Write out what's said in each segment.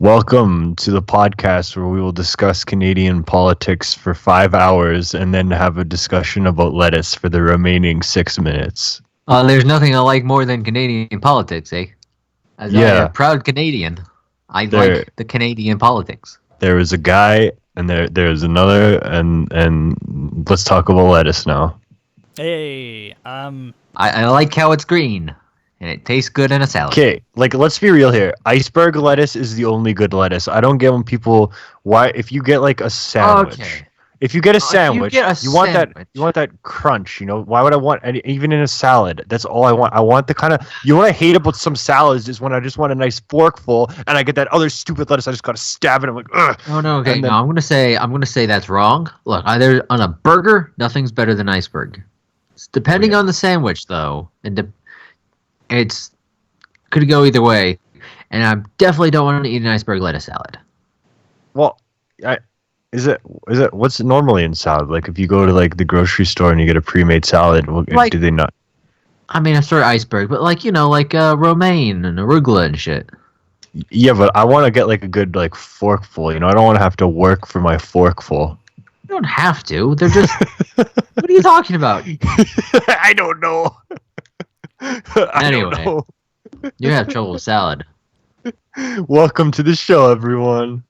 Welcome to the podcast where we will discuss Canadian politics for 5 hours and then have a discussion about lettuce for the remaining 6 minutes. There's nothing I like more than Canadian politics, eh? As a proud Canadian, I like the Canadian politics. There was a guy, and there's another, and let's talk about lettuce now. Hey, I like how it's green, and it tastes good in a salad. Okay, let's be real here. Iceberg lettuce is the only good lettuce. I don't get when people if you get like a sandwich. Okay. If you get a sandwich, you want sandwich. that crunch, Why would I want even in a salad? That's all I want. I want the kind of what I hate about some salads is when I just want a nice forkful and I get that other stupid lettuce. I just gotta stab it. I'm like, ugh. Oh no, okay. No, I'm gonna say that's wrong. Look, either on a burger, nothing's better than iceberg. Depending on the sandwich, though, and it's could go either way. And I definitely don't want to eat an iceberg lettuce salad. Well, Is it what's normally in salad? Like if you go to like the grocery store and you get a pre-made salad, do they not? I mean, I'm sorry, iceberg, but like romaine and arugula and shit. Yeah, but I want to get like a good like forkful. I don't want to have to work for my forkful. You don't have to. They're just. What are you talking about? I don't know. Anyway, you have trouble with salad. Welcome to the show, everyone.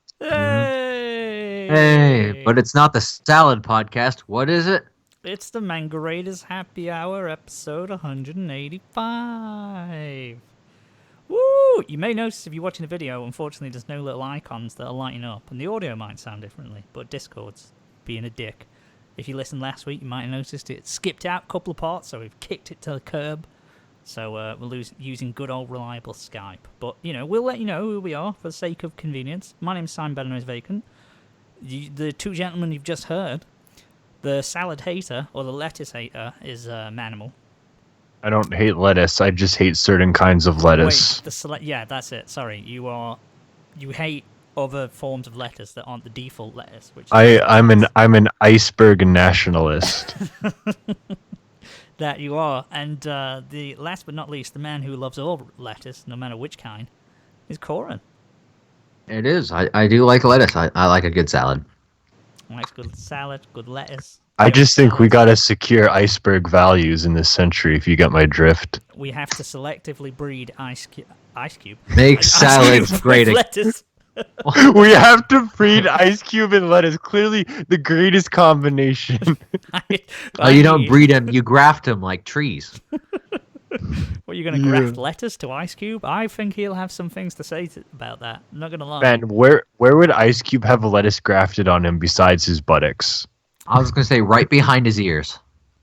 Hey, but it's not the salad podcast. What is it? It's the Manga Raiders Happy Hour, episode 185. Woo! You may notice if you're watching the video, unfortunately, there's no little icons that are lighting up, and the audio might sound differently, but Discord's being a dick. If you listened last week, you might have noticed it skipped out a couple of parts, so we've kicked it to the curb. So we're using good old reliable Skype. But, we'll let you know who we are for the sake of convenience. My name's Simon Benner is vacant. The two gentlemen you've just heard, the salad hater or the lettuce hater is Manimal. I don't hate lettuce. I just hate certain kinds of lettuce. Wait, yeah, that's it. Sorry, you hate other forms of lettuce that aren't the default lettuce. I'm an iceberg nationalist. That you are, and the last but not least, the man who loves all lettuce, no matter which kind, is Corin. It is. I do like lettuce. I like a good salad. Likes good salad, good lettuce. I just think we gotta secure iceberg values in this century. If you get my drift, we have to selectively breed ice cube. Make salads great. Lettuce. We have to breed ice cube and lettuce. Clearly, the greatest combination. You don't breed them; you graft them like trees. What, you're going to graft lettuce to Ice Cube? I think he'll have some things to say about that. I'm not going to lie. Man, where would Ice Cube have lettuce grafted on him besides his buttocks? I was going to say right behind his ears.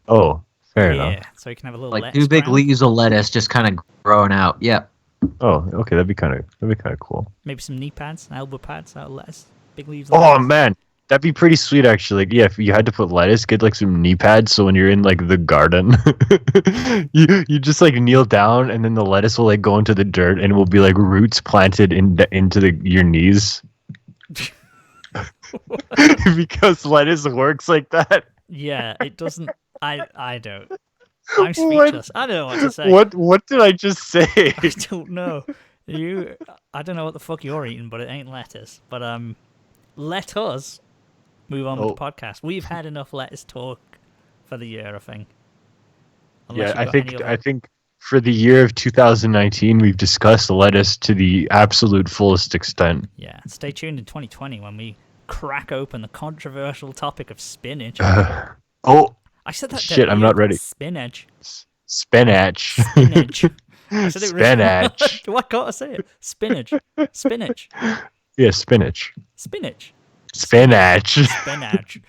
Oh, fair enough. Yeah, so he can have a little like 2 big leaves of lettuce just kind of growing out. Yep. Oh, okay, that'd be kind of cool. Maybe some knee pads, elbow pads out of lettuce. Big leaves. Oh lettuce. Man. That'd be pretty sweet, actually. Like, yeah, if you had to put lettuce, get like some knee pads. So when you're in like the garden, you just like kneel down, and then the lettuce will like go into the dirt, and it will be like roots planted into your knees. Because lettuce works like that. Yeah, it doesn't. I don't. I'm speechless. I don't know what to say. What did I just say? I don't know. I don't know what the fuck you're eating, but it ain't lettuce. But let us move on with the podcast. We've had enough lettuce talk for the year, I think. I think for the year of 2019, we've discussed lettuce to the absolute fullest extent. Yeah, stay tuned in 2020 when we crack open the controversial topic of spinach. I said that. Shit, I'm not ready. Spinach. Spinach. Spinach. I said it Spinach. Why can't I say it? Spinach. Spinach. Yeah, spinach. Spinach. Spinach. Spinach.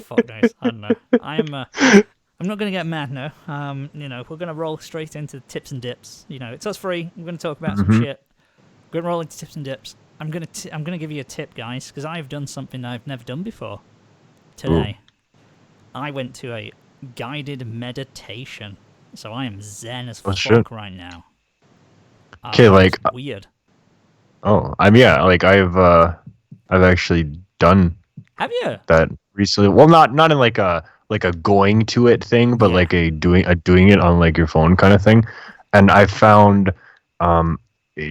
Fuck knows. I don't know. I'm not going to get mad now. We're going to roll straight into tips and dips. It's us free. We're going to talk about some shit. We're going to roll into tips and dips. I'm going to give you a tip, guys, because I've done something I've never done before today. Ooh. I went to a guided meditation, so I am zen as fuck right now. Okay, weird. Oh, I've actually done. Have you? That recently? Well, not in like a going to it thing, but like a doing it on like your phone kind of thing. And I found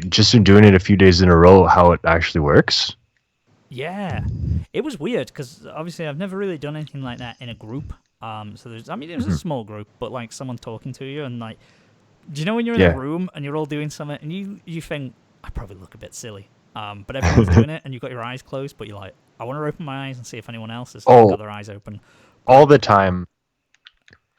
just in doing it a few days in a row, how it actually works. Yeah, it was weird because obviously I've never really done anything like that in a group. So there's, I mean, it was a small group, but like someone talking to you and like, do you know when you're in a room and you're all doing something and you think I probably look a bit silly, but everyone's doing it and you've got your eyes closed, but you're like, I want to open my eyes and see if anyone else has got their eyes open. All the time.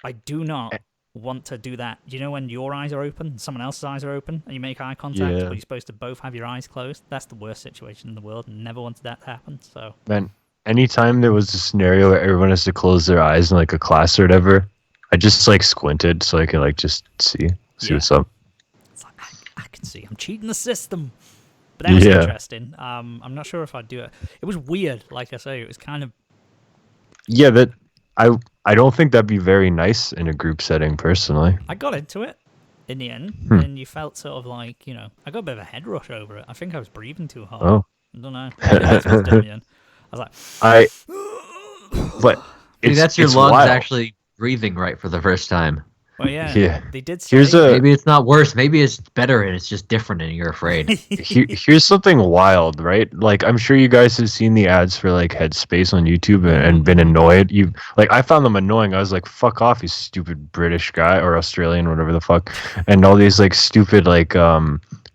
I do not want to do that. You know when your eyes are open, someone else's eyes are open, and you make eye contact, but you're supposed to both have your eyes closed? That's the worst situation in the world, and never wanted that to happen. So, man, anytime there was a scenario where everyone has to close their eyes in like a class or whatever, I just like squinted so I can like just see what's up. It's like I can see. I'm cheating the system. But that was interesting. I'm not sure if I'd do it. It was weird, like I say. It was kind of... Yeah, I don't think that'd be very nice in a group setting, personally. I got into it in the end, and you felt sort of like, you know, I got a bit of a head rush over it. I think I was breathing too hard. Oh. I don't know. I was like... But Maybe that's your lungs actually breathing right for the first time. Well, yeah. They did say... Maybe it's not worse. Maybe it's better and it's just different and you're afraid. Here's something wild, right? Like, I'm sure you guys have seen the ads for like Headspace on YouTube and been annoyed. I found them annoying. I was like, fuck off, you stupid British guy or Australian, whatever the fuck. And all these like stupid like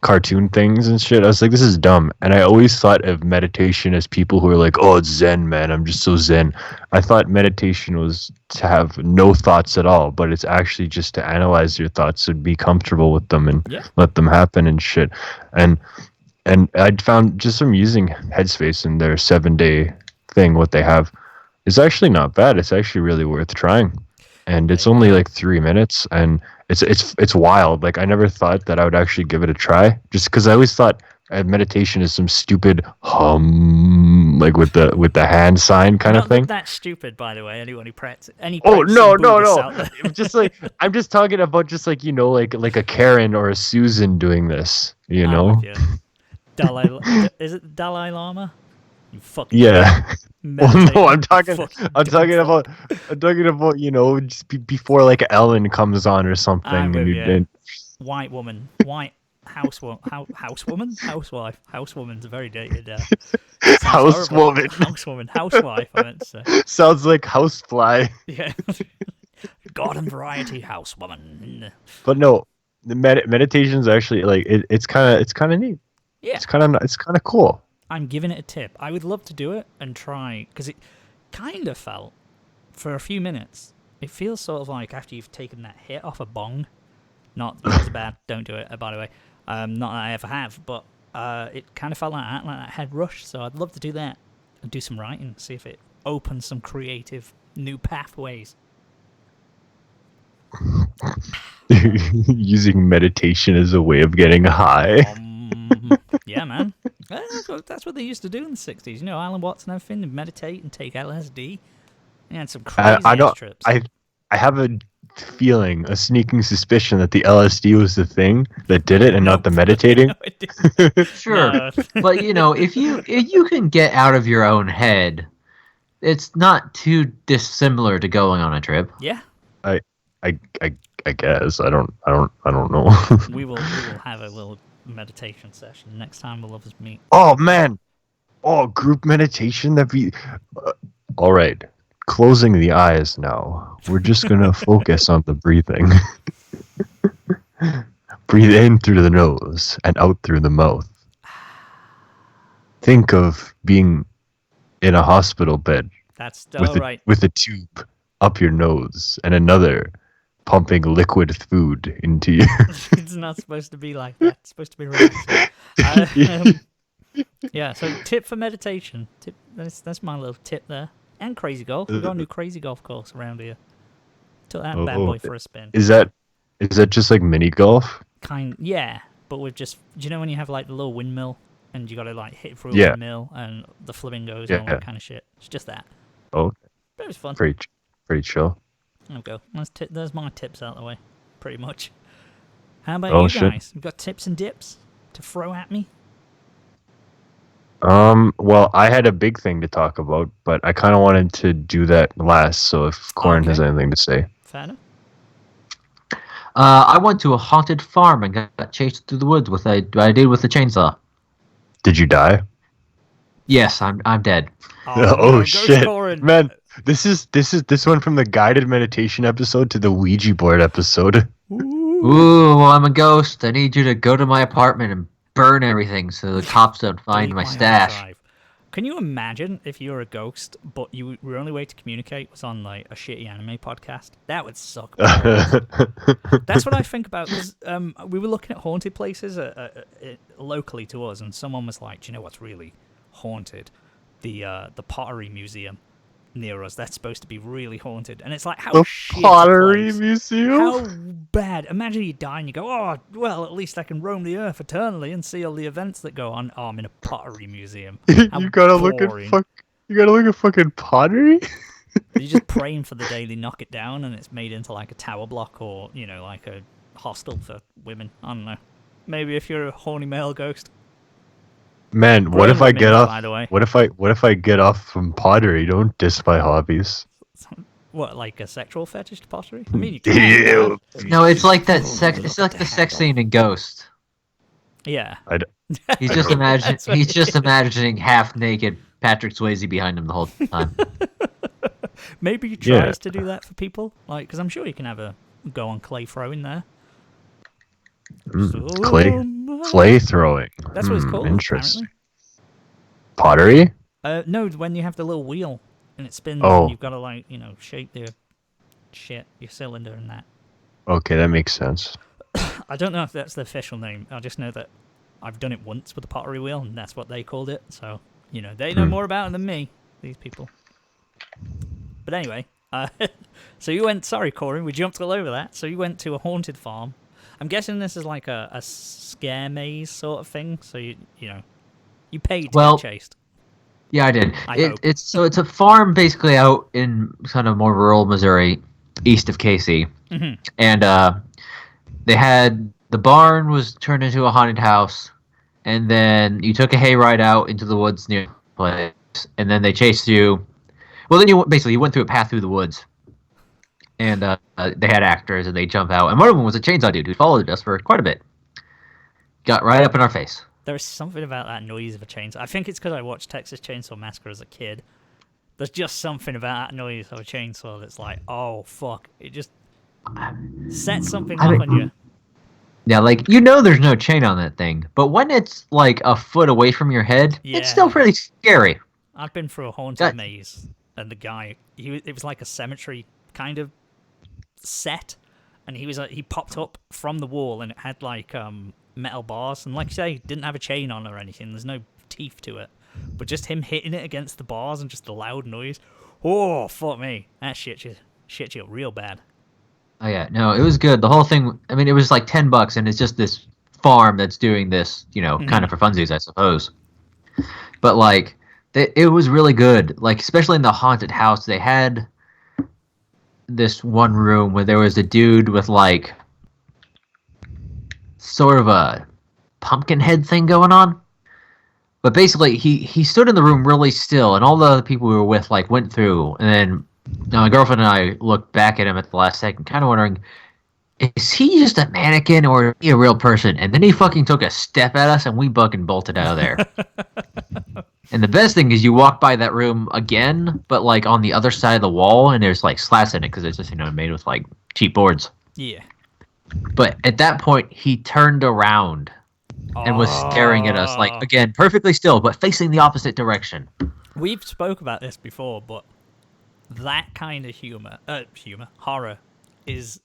cartoon things and shit. I was like, this is dumb. And I always thought of meditation as people who are like, oh, it's Zen, man. I'm just so Zen. I thought meditation was to have no thoughts at all, but it's actually just to analyze your thoughts and be comfortable with them and let them happen and shit. And I'd found just from using Headspace and their 7-day thing, what they have is actually not bad. It's actually really worth trying. And it's only like 3 minutes, and it's wild. Like, I never thought that I would actually give it a try, just because I always thought meditation is some stupid hum, like with the hand sign kind of thing. Not that stupid, by the way. Anyone who practices any no. Just like I'm just talking about just like, you know, like a Karen or a Susan doing this, you know. Is it Dalai Lama? You fucking Well, no, I'm talking about, you know, just before like Ellen comes on or something. White woman, housewoman, housewoman's a very dated. Housewife. I meant to say. Sounds like housefly. Yeah, garden variety housewoman. But no, the meditation's actually like it's kind of neat. Yeah, it's kind of cool. I'm giving it a tip. I would love to do it and try, because it kind of felt, for a few minutes, it feels sort of like after you've taken that hit off a bong. Not that it's bad, don't do it, by the way. Not that I ever have, but it kind of felt like that head rush, so I'd love to do that and do some writing, see if it opens some creative new pathways. Using meditation as a way of getting high. Yeah, man. That's what they used to do in the 60s. You know, Alan Watts and everything, to meditate and take LSD. And some crazy trips. I have a feeling, a sneaking suspicion that the LSD was the thing that did it and not the meditating. No, sure. No. But, you know, if you can get out of your own head, it's not too dissimilar to going on a trip. Yeah. I guess. I don't know. we will have a little meditation session next time we'll us meet. Oh man, group meditation, that'd be all right. Closing the eyes now, we're just gonna focus on the breathing. Breathe in through the nose and out through the mouth. Think of being in a hospital bed. That's right. With a tube up your nose and another pumping liquid food into you. It's not supposed to be like that. It's supposed to be relaxing. Yeah, so tip for meditation. That's my little tip there. And crazy golf. We've got a new crazy golf course around here. Took that bad boy for a spin. Is that just like mini golf? Yeah, but with just, do you know when you have like the little windmill and you got to like hit through a windmill and the flamingos and all that kind of shit? It's just that. Oh, but it was fun. Pretty chill. There we go. There's my tips out of the way, pretty much. How about you guys? You've got tips and dips to throw at me? Well, I had a big thing to talk about, but I kind of wanted to do that last, so if Corin has anything to say. Fair enough. I went to a haunted farm and got chased through the woods with I did with a chainsaw. Did you die? Yes, I'm dead. Oh, Oh no, Ghost shit, Corin. man! This went from the guided meditation episode to the Ouija board episode. Ooh, I'm a ghost. I need you to go to my apartment and burn everything so the cops don't find Delete my hard stash. drive. Can you imagine if you were a ghost, but your only way to communicate was on like a shitty anime podcast? That would suck. That's what I think about. Cause, we were looking at haunted places locally to us, and someone was like, "Do you know what's really haunted? The Pottery Museum near us. That's supposed to be really haunted." And it's like, how The shit a Pottery place. Museum. How bad. Imagine you die and you go, "Oh, well, at least I can roam the earth eternally and see all the events that go on." Oh, I'm in a pottery museum. How You gotta look boring. at You gotta look at fucking pottery. You're just praying for the day they knock it down and it's made into like a tower block or, like a hostel for women. I don't know. Maybe if you're a horny male ghost. Man, what Grown if I women, get off? by the way. What if I get off from pottery? Don't diss my hobbies. What, like a sexual fetish to pottery? I mean, you can. Ew. No, it's like that sex. It's like the sex scene in Ghost. Yeah. He's just imagining half naked Patrick Swayze behind him the whole time. Maybe he tries to do that for people. Like, because I'm sure you can have a go on clay throwing there. Clay throwing. That's what it's called. Interesting. Pottery? No, when you have the little wheel and it spins Oh. and you've got to shape the your cylinder and that. Okay, that makes sense. I don't know if that's the official name. I just know that I've done it once with a pottery wheel and that's what they called it. So, they know more about it than me, these people. But anyway, so you went, sorry, Corin, we jumped all over that. So you went to a haunted farm. I'm guessing this is like a scare maze sort of thing. So you paid to get chased. Yeah, I did. hope. It's a farm basically out in kind of more rural Missouri, east of Casey, and they had the barn was turned into a haunted house, and then you took a hayride out into the woods near the place, and then they chased you. Well, then you went through a path through the woods, and they had actors, and they jump out, and one of them was a chainsaw dude who followed us for quite a bit. Got right up in our face. There's something about that noise of a chainsaw. I think it's because I watched Texas Chainsaw Massacre as a kid. There's just something about that noise of a chainsaw that's like, oh, fuck. It just sets something off on you. Yeah, there's no chain on that thing, but when it's like a foot away from your head, it's still pretty scary. I've been through a haunted maze, and the guy, it was like a cemetery kind of set, and he popped up from the wall, and it had like metal bars, and like you say, didn't have a chain on or anything. There's no teeth to it, but just him hitting it against the bars and just the loud noise. Oh, fuck me, that shit you real bad. Oh yeah, no, it was good. The whole thing. I mean, it was like $10, and it's just this farm that's doing this, kind of for funsies, I suppose. But it was really good. Like, especially in the haunted house, they had this one room where there was a dude with like sort of a pumpkin head thing going on. But basically, he stood in the room really still, and all the other people we were with went through, and then my girlfriend and I looked back at him at the last second, kind of wondering, is he just a mannequin or is he a real person? And then he fucking took a step at us, and we fucking bolted out of there. And the best thing is you walk by that room again, but on the other side of the wall, and there's slats in it because it's just made with cheap boards. Yeah. But at that point, he turned around and was staring at us, again, perfectly still, but facing the opposite direction. We've spoke about this before, but that kind of horror is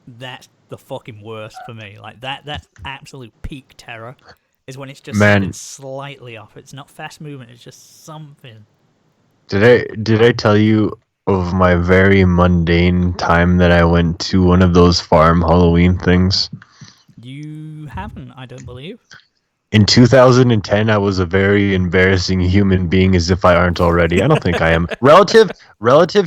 the fucking worst for me. That's absolute peak terror is when it's just something slightly off. It's not fast movement, it's just something. Did I tell you of my very mundane time that I went to one of those farm Halloween things? You haven't, I don't believe. In 2010, I was a very embarrassing human being, as if I aren't already. I don't think I am. Relative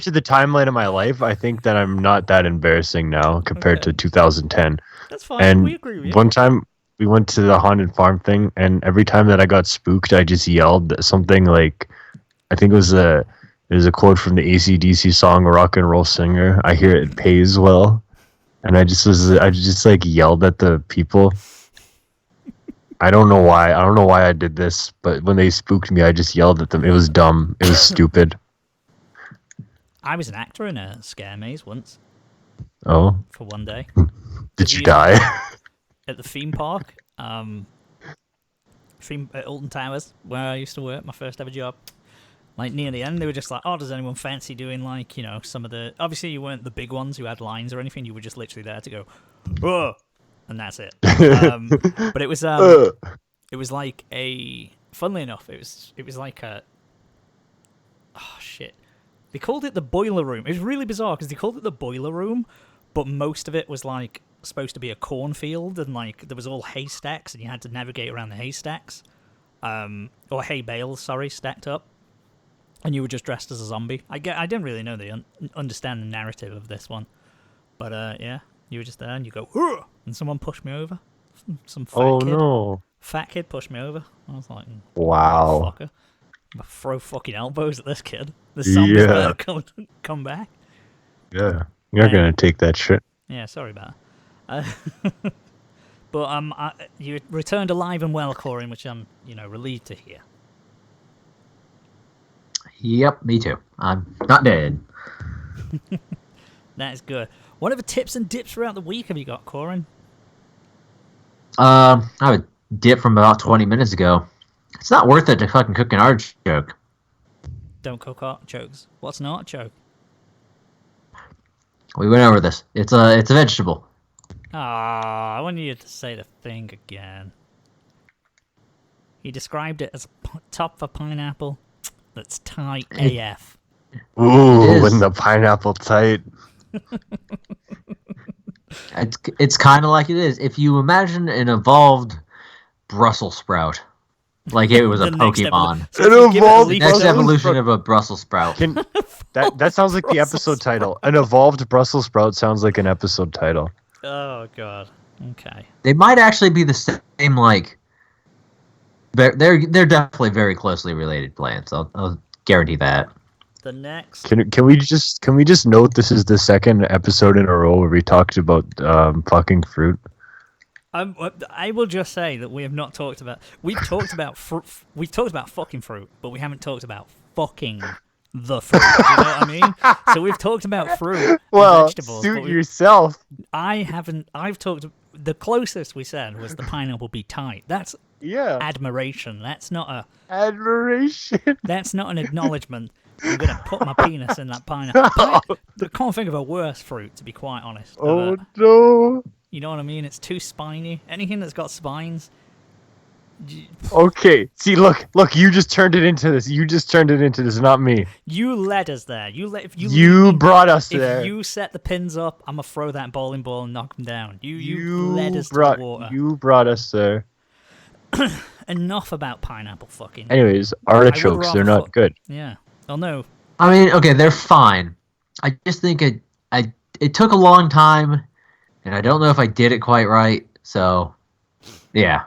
to the timeline of my life, I think that I'm not that embarrassing now compared to 2010. That's fine. And we agree with you. one time we went to the haunted farm thing, and every time that I got spooked, I just yelled something like, I think it was a quote from the AC/DC song "Rock and Roll Singer." I hear it pays well. And I just like yelled at the people. I don't know why. I don't know why I did this, but when they spooked me, I just yelled at them. It was dumb. It was stupid. I was an actor in a scare maze once Oh, for one day. did you die? At the theme park, at Alton Towers, where I used to work, my first ever job. Like near the end, they were just like, "Oh, does anyone fancy doing like some of the?" Obviously, you weren't the big ones who had lines or anything. You were just literally there to go, "Oh," and that's it. But it was like a. Funnily enough, it was like a. Oh shit! They called it the boiler room. It was really bizarre because they called it the boiler room, but most of it was like supposed to be a cornfield and like there was all haystacks and you had to navigate around the haystacks, or hay bales, sorry, stacked up. And you were just dressed as a zombie. I didn't really know understand the narrative of this one, but yeah, you were just there and you go, "Ugh!" and someone pushed me over. Some fat kid pushed me over. I was like, wow. Fucker. I'm gonna throw fucking elbows at this kid. The zombies better come back. Yeah, you're gonna take that shit. Yeah, sorry about that. But you returned alive and well, Corin, which I'm relieved to hear. Yep, me too. I'm not dead. That is good. What other tips and dips throughout the week have you got, Corin? I have a dip from about 20 minutes ago. It's not worth it to fucking cook an artichoke. Don't cook artichokes. What's an artichoke? We went over this. It's a vegetable. Ah, I want you to say the thing again. He described it as top for pineapple. That's tight AF. Ooh, when the pineapple tight. It's kind of like it is. If you imagine an evolved Brussels sprout, like it was a Pokemon. The next evolution of a Brussels sprout. That sounds like the episode title. An evolved Brussels sprout sounds like an episode title. Oh god. Okay. They might actually be the same. Like they're definitely very closely related plants. I'll guarantee that. The next. Can we just note this is the second episode in a row where we talked about fucking fruit? I will just say that we have not talked about. We've talked about we've talked about fucking fruit, but we haven't talked about fucking the fruit. You know what I mean? So we've talked about fruit, and vegetables. Suit yourself. I haven't. I've talked. The closest we said was the pineapple be tight. That's admiration. That's not a admiration. That's not an acknowledgement. I'm gonna put my penis in that pineapple. I can't think of a worse fruit, to be quite honest. Oh no. You know what I mean? It's too spiny. Anything that's got spines. Okay. See, look. You just turned it into this. Not me. You led us there. You brought us there. If you set the pins up, I'm gonna throw that bowling ball and knock them down. You led us to the water. You brought us there. Enough about pineapple fucking. Anyways, artichokes, they're not good. Yeah. Oh no. I mean, okay, they're fine. I just think it took a long time, and I don't know if I did it quite right. So, yeah.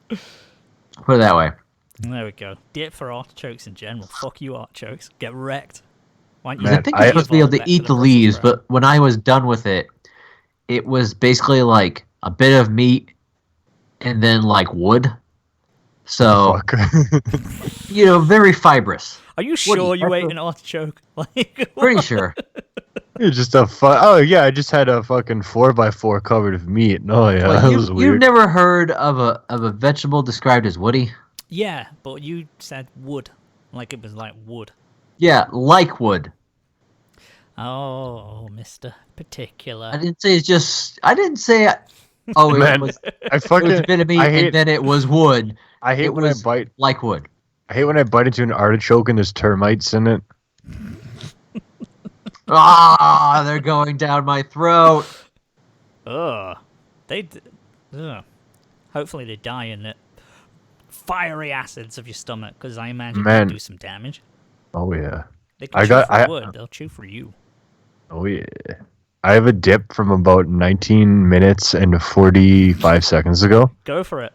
Put it that way. There we go. Dip for artichokes in general. Fuck you, artichokes. Get wrecked. I think I was supposed to be able to eat the leaves, but when I was done with it, it was basically like a bit of meat and then like wood. So, very fibrous. Are you sure you ate an artichoke? Pretty sure. You're just a oh yeah, I just had a fucking 4x4 covered with meat. Oh yeah, that was weird. You've never heard of a vegetable described as woody? Yeah, but you said wood, like it was like wood. Yeah, like wood. Oh, Mr. Particular. I didn't say it's just. I didn't say. Oh, Man, it was a bit of meat, and then it was wood. I hate when I bite like wood. I hate when I bite into an artichoke and there's termites in it. They're going down my throat. Ugh. Hopefully they die in the fiery acids of your stomach, because I imagine they do some damage. Oh yeah. They can chew for wood. They'll chew for you. Oh yeah. I have a dip from about 19 minutes and 45 seconds ago. Go for it.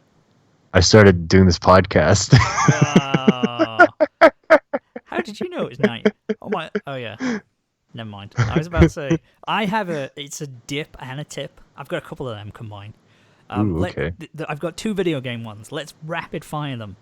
I started doing this podcast. How did you know it was night? Oh yeah. Never mind. I was about to say, it's a dip and a tip. I've got a couple of them combined. Ooh, okay. I've got 2 video game ones. Let's rapid fire them.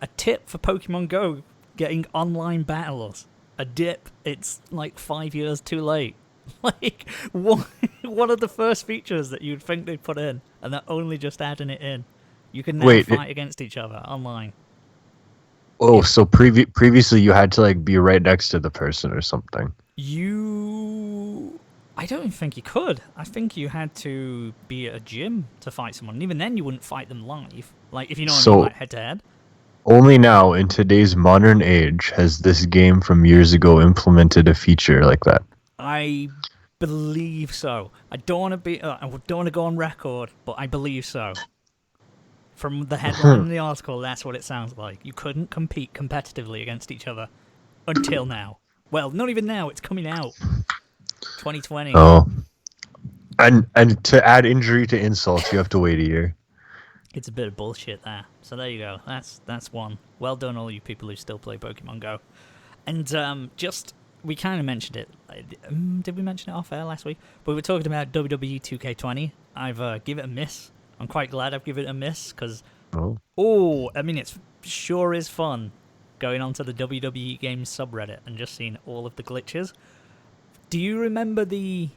A tip for Pokemon Go, getting online battles. A dip, it's like 5 years too late. Like, one of the first features that you'd think they'd put in, and they're only just adding it in. You can now fight against each other online. Oh, so previously you had to like be right next to the person or something. I don't think you could. I think you had to be at a gym to fight someone. And even then, you wouldn't fight them live. Like, if you know what I mean, like head to head. Only now, in today's modern age, has this game from years ago implemented a feature like that. I believe so. I don't want to go on record, but I believe so. From the headline in the article, that's what it sounds like. You couldn't compete competitively against each other until now. Well, not even now. It's coming out. 2020. Oh. And to add injury to insult, you have to wait a year. It's a bit of bullshit there. So there you go. That's one. Well done, all you people who still play Pokemon Go. And we kind of mentioned it. Did we mention it off air last week? But we were talking about WWE 2K20. I've given it a miss. I'm quite glad I've given it a miss because, I mean, it sure is fun going onto the WWE Games subreddit and just seeing all of the glitches. Do you remember the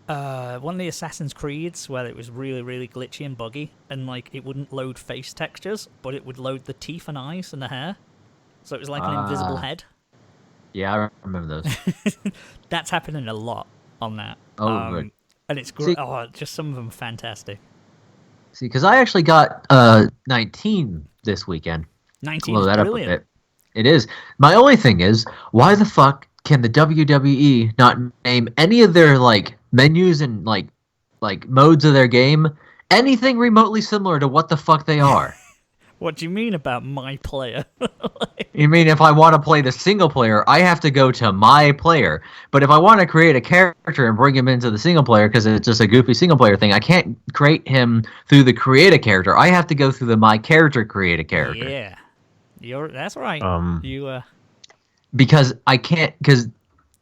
one of the Assassin's Creeds where it was really, really glitchy and buggy, and like it wouldn't load face textures, but it would load the teeth and eyes and the hair, so it was like an invisible head? Yeah, I remember those. That's happening a lot on that. Good. And it's great. Just some of them are fantastic. See, because I actually got 19 this weekend. 19 is brilliant. It is. My only thing is, why the fuck can the WWE not name any of their like menus and like modes of their game anything remotely similar to what the fuck they are? What do you mean about my player? You mean if I want to play the single player, I have to go to my player. But if I want to create a character and bring him into the single player because it's just a goofy single player thing, I can't create him through the create a character. I have to go through the my character create a character. Yeah, that's right. Because I can't, because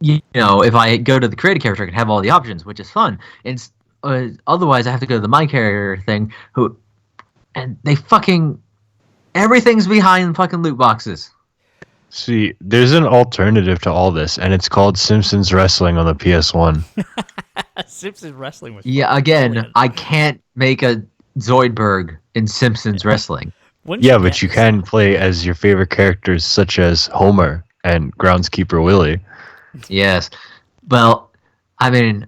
if I go to the create a character, I can have all the options, which is fun. And otherwise, I have to go to the my character thing. And they fucking. Everything's behind fucking loot boxes. See, there's an alternative to all this, and it's called Simpsons Wrestling on the PS1. Simpsons Wrestling was again, brilliant. I can't make a Zoidberg in Simpsons Wrestling. But you can play as your favorite characters, such as Homer and Groundskeeper Willie. Yes. Well, I mean,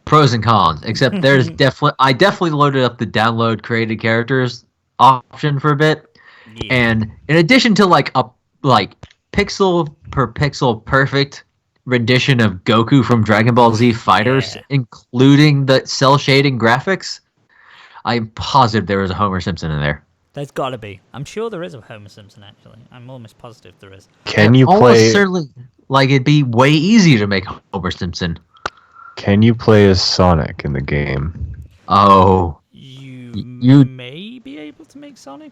pros and cons. Except there's I definitely loaded up the download created characters option for a bit, and in addition to like a pixel per pixel perfect rendition of Goku from Dragon Ball Z Fighters, including the cell shading graphics, I'm positive there was a Homer Simpson in there. There's gotta be. I'm sure there is a Homer Simpson, actually. I'm almost positive there is. Can you play? Certainly, it'd be way easier to make Homer Simpson. Can you play as Sonic in the game? Oh. You may be able to make Sonic.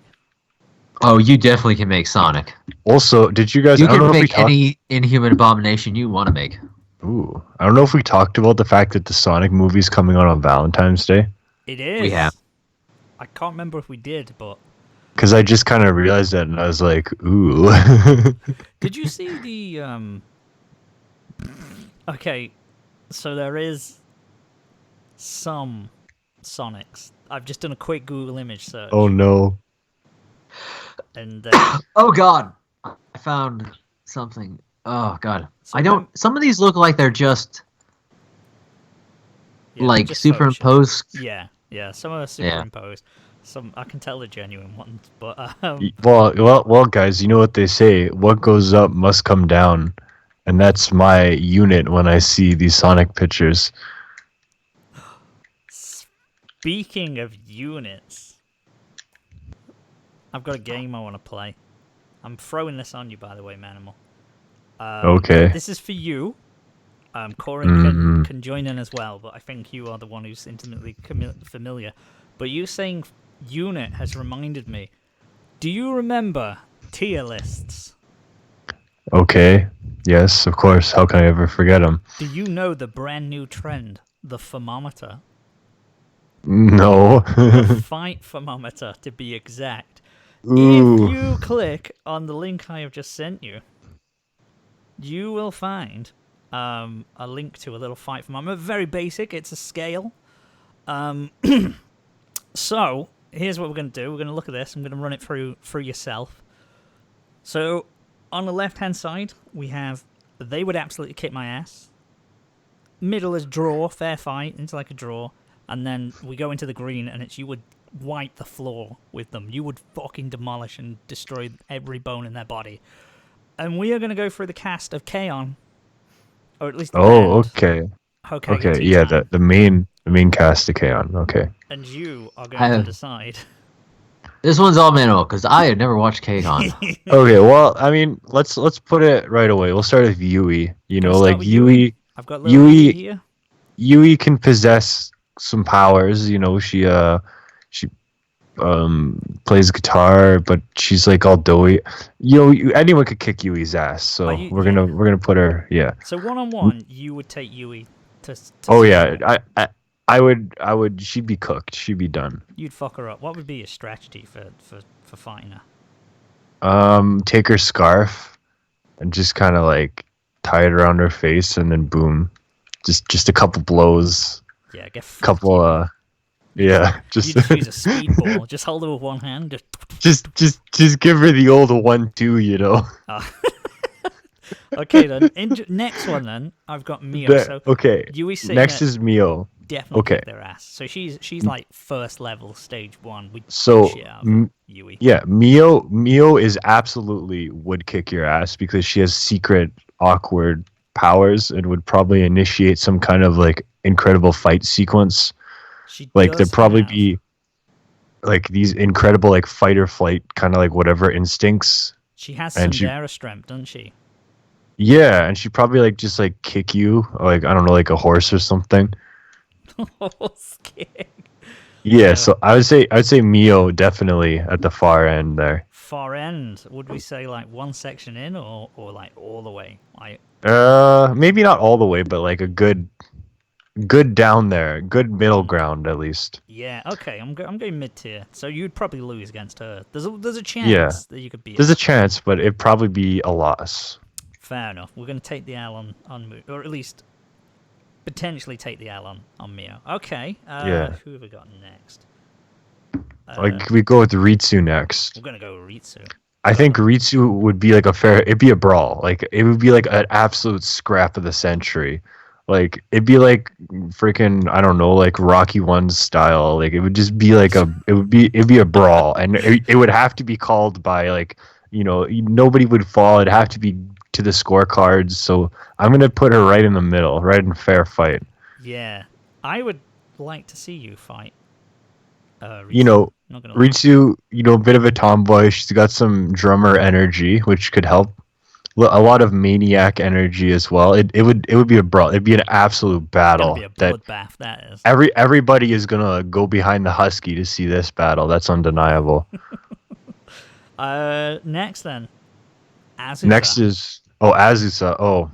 Oh, you definitely can make Sonic. Also, did you guys? You can make any inhuman abomination you want to make. Ooh, I don't know if we talked about the fact that the Sonic movie's coming out on Valentine's Day. It is. We have. I can't remember if we did, but because I just kind of realized that, and I was like, ooh. Did you see the? Okay, so there is some Sonics. I've just done a quick Google image search. Oh no. And oh god, I found something. Oh god, some of these look like they're just superimposed. Yeah, some are superimposed. Some I can tell the genuine ones, but well, guys, you know what they say: what goes up must come down, and that's my unit when I see these Sonic pictures. Speaking of units, I've got a game I want to play. I'm throwing this on you, by the way, Manimal. Okay. This is for you. Corin can join in as well, but I think you are the one who's intimately familiar. But you saying unit has reminded me. Do you remember tier lists? Okay. Yes, of course. How can I ever forget him? Do you know the brand new trend, the thermometer? No. The fight thermometer, to be exact. If Ooh. you click on the link I have just sent you, you will find a link to a little fight thermometer. Very basic. It's a scale. So here's what we're going to do. We're going to look at this. I'm going to run it through yourself. So on the left-hand side, we have they would absolutely kick my ass. Middle is draw, fair fight, into like a draw. And then we go into the green, and it's you would wipe the floor with them. You would fucking demolish and destroy every bone in their body. And we are going to go through the cast of K-On! Or at least the Oh, band. okay. Hokage Okay, yeah, T-Time. the main cast of K-On! Okay. And you are going to decide. This one's all manual because I had never watched K-On! Okay, well, I mean, let's put it right away. We'll start with Yui. You Can know, we start like with Yui. I've got little Yui here. Yui can possess some powers. You know, she plays guitar, but she's like all doughy. Anyone could kick Yui's ass. So we're gonna put her. Yeah. So 1-on-1, you would take Yui to Oh yeah, I would. She'd be cooked. She'd be done. You'd fuck her up. What would be your strategy for fighting her? Take her scarf and just kind of like tie it around her face, and then boom, just a couple blows. Yeah, get couple. Yeah, just use a speedball. Just hold her with one hand. Just give her the old 1-2. You know. Okay then. Next one then. I've got Mio. Okay. Yui next is Mio. Definitely kick their ass. So she's like first level, stage 1. Yui. Yeah, Mio is absolutely would kick your ass because she has secret awkward powers and would probably initiate some kind of like incredible fight sequence. There'd probably be like these incredible like fight or flight kind of like whatever instincts. She has some Dara strength, doesn't she? Yeah, and she'd probably like just like kick you like I don't know like a horse or something. Horse kick. Yeah, so I would say Mio definitely at the far end there. Far end? Would we say like one section in or like all the way? Maybe not all the way, but like a good down there, good middle ground at least. Yeah, okay, I'm going mid tier. So you'd probably lose against her. There's a chance that you could beat her. There's a chance, but it'd probably be a loss. Fair enough. We're going to take the L on Mugi, or at least potentially take the L on Mio. Okay. Who have we got next? We go with Ritsu next. We're going to go with Ritsu. I think Ritsu would be like it'd be a brawl. Like it would be like an absolute scrap of the century. Like it'd be like freaking I don't know, like Rocky 1's style. Like it would just be like it'd be a brawl, and it would have to be called by like nobody would fall. It'd have to be to the scorecards. So I'm gonna put her right in the middle, right in fair fight. Yeah, I would like to see you fight. Ritsu. Ritsu, a bit of a tomboy. She's got some drummer energy, which could help. A lot of maniac energy as well. It would be a brawl. It'd be an absolute battle. It'd be a bloodbath. That is. Everybody is gonna go behind the husky to see this battle. That's undeniable. Next then, Azusa. Next is Azusa. Oh,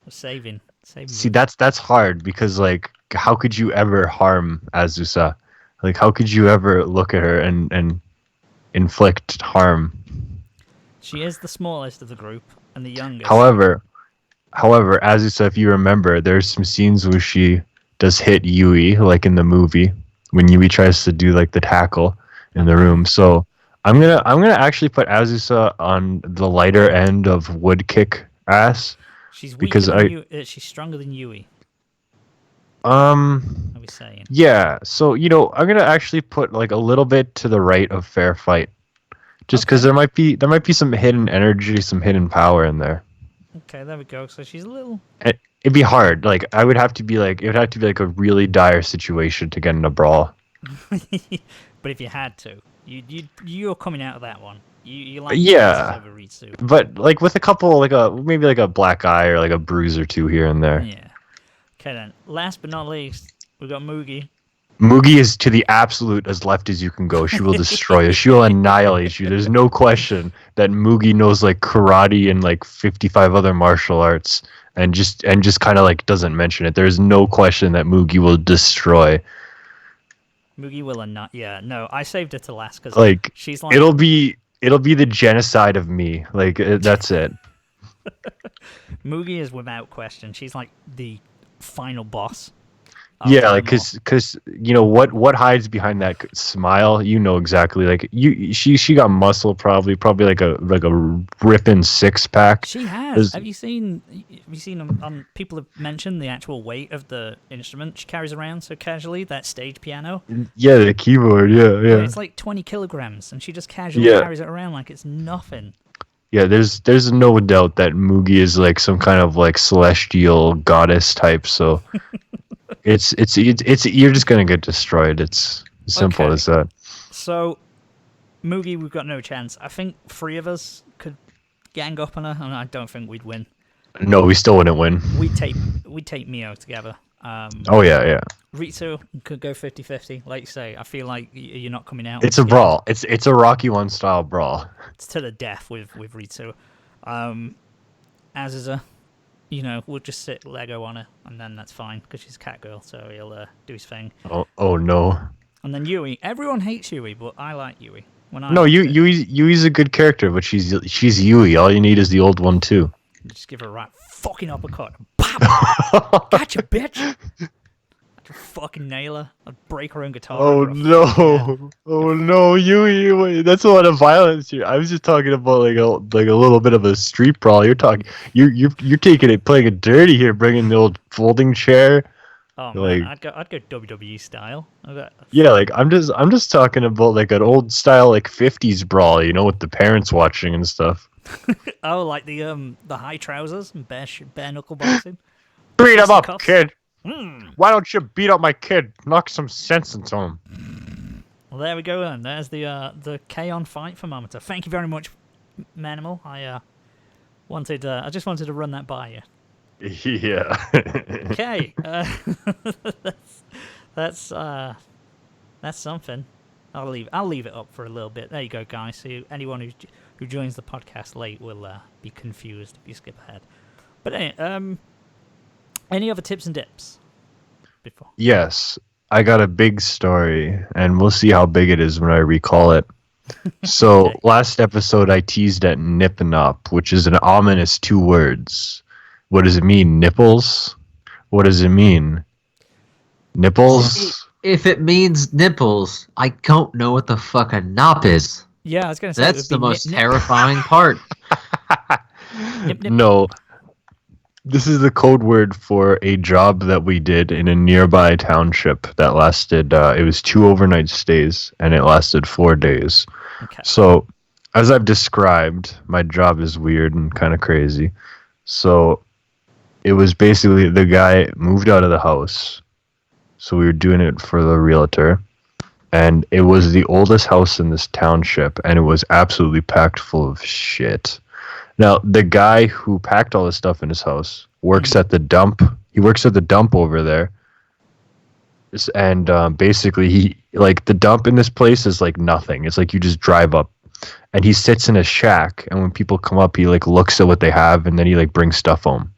saving. See, that's hard because like, how could you ever harm Azusa? Like, how could you ever look at her and inflict harm? She is the smallest of the group and the youngest. However, Azusa, if you remember, there's some scenes where she does hit Yui, like in the movie, when Yui tries to do like the tackle in the room. So I'm gonna actually put Azusa on the lighter end of wood kick ass. She's weaker than she's stronger than Yui. Are we saying? Yeah. So I'm gonna actually put like a little bit to the right of fair fight. Just because there might be some hidden energy, some hidden power in there. Okay, there we go. So she's a little. It'd be hard. Like it would have to be like a really dire situation to get in a brawl. But if you had to, you're coming out of that one. You like over Ritsu. But like with a couple maybe like a black eye or like a bruise or two here and there. Yeah. Okay then. Last but not least, we've got Mugi. Mugi is to the absolute as left as you can go. She will destroy you. She will annihilate you. There's no question that Mugi knows like karate and like 55 other martial arts, and just kind of like doesn't mention it. There's no question that Mugi will destroy. Mugi will not. Yeah, no, I saved it to last because Like she's like it'll be the genocide of me. Like that's it. Mugi is without question. She's like the final boss. Yeah, like because you know what hides behind that smile. You know exactly. Like she got muscle probably like a ripping 6-pack. She has. Have you seen people have mentioned the actual weight of the instrument she carries around so casually, that stage piano? Yeah, the keyboard. Yeah. It's like 20 kilograms, and she just casually carries it around like it's nothing. Yeah, there's no doubt that Mugi is like some kind of like celestial goddess type. So. It's you're just gonna get destroyed. It's as simple as that. So, Mugi, we've got no chance. I think 3 of us could gang up on her, and I don't think we'd win. No, we still wouldn't win. We'd take Mio together. Oh yeah. Ritsu could go 50-50. Like you say, I feel like you're not coming out. It's a brawl. It's a Rocky 1 style brawl. It's to the death with Ritsu. Azusa. You know, we'll just sit Lego on her, and then that's fine, because she's a cat girl, so he'll do his thing. Oh no. And then Yui. Everyone hates Yui, but I like Yui. Yui's a good character, but she's Yui. All you need is the old one, too. Just give her a right fucking uppercut. Pop! Gotcha, bitch! I'd fucking nail her. I'd break her own guitar. Oh no! Oh no, Yui! Wait, that's a lot of violence here. I was just talking about like a little bit of a street brawl. You're taking it, playing it dirty here, bringing the old folding chair. Oh man, I'd go WWE style. Yeah, like I'm just talking about like an old style like 50s brawl, you know, with the parents watching and stuff. Oh, like the high trousers and bare knuckle boxing. Beat him up, kid. Why don't you beat up my kid? Knock some sense into him. Well, there we go then. There's the K-On fight thermometer. Thank you very much, Manimal. I just wanted to run that by you. Yeah. Okay. That's something. I'll leave it up for a little bit. There you go, guys. So anyone who joins the podcast late will be confused if you skip ahead. But anyway, any other tips and dips? Before? Yes, I got a big story, and we'll see how big it is when I recall it. So last episode, I teased at nip and up, which is an ominous 2 words. What does it mean? Nipples? What does it mean? Nipples? If it means nipples, I don't know what the fuck a nop is. Yeah, I was going to say that's the most terrifying part. Nip. No. This is the code word for a job that we did in a nearby township that lasted, it was 2 overnight stays, and it lasted 4 days. Okay. So, as I've described, my job is weird and kind of crazy. So, it was basically the guy moved out of the house. So, we were doing it for the realtor. And it was the oldest house in this township, and it was absolutely packed full of shit. Now, the guy who packed all this stuff in his house works at the dump. He works at the dump over there. And basically, the dump in this place is like nothing. It's like you just drive up. And he sits in a shack. And when people come up, he like looks at what they have. And then he like brings stuff home.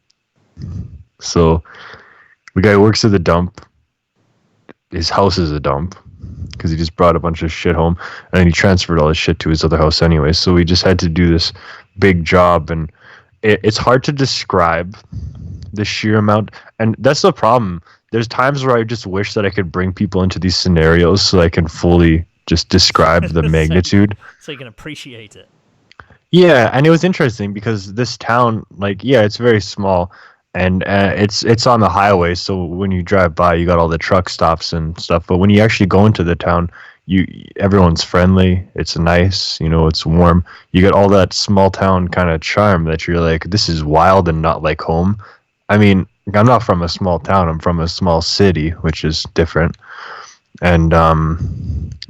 So the guy works at the dump. His house is a dump. Because he just brought a bunch of shit home. And then he transferred all his shit to his other house anyway. So we just had to do this big job, and it's hard to describe the sheer amount, and that's the problem. There's times where I just wish that I could bring people into these scenarios so I can fully just describe the magnitude, so you can appreciate it. Yeah, and it was interesting because this town, it's very small, and it's on the highway, so when you drive by you got all the truck stops and stuff, but when you actually go into the town, everyone's friendly, it's nice, it's warm. You get all that small town kind of charm that you're like, this is wild and not like home. I mean, I'm not from a small town, I'm from a small city, which is different. And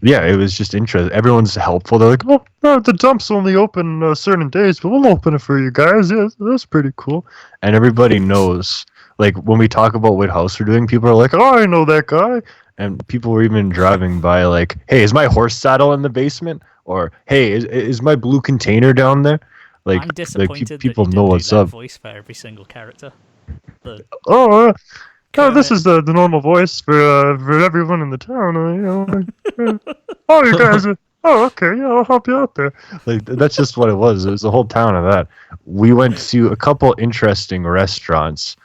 it was just interesting. Everyone's helpful. They're like, oh, the dump's only open certain days, but we'll open it for you guys. Yeah, that's pretty cool. And everybody knows, like when we talk about what house we're doing, people are like, oh, I know that guy. and people were even driving by like, "Hey, is my horse saddle in the basement?" Or, "Hey, is my blue container down there?" I'm disappointed People that you know didn't do what's that up. voice for every single character. The Oh, this Kermit. is the normal voice for everyone in the town. Oh, you guys are. Oh, okay. Yeah, I'll help you out there. Like that's just what it was. It was a whole town of that. We went to a couple interesting restaurants.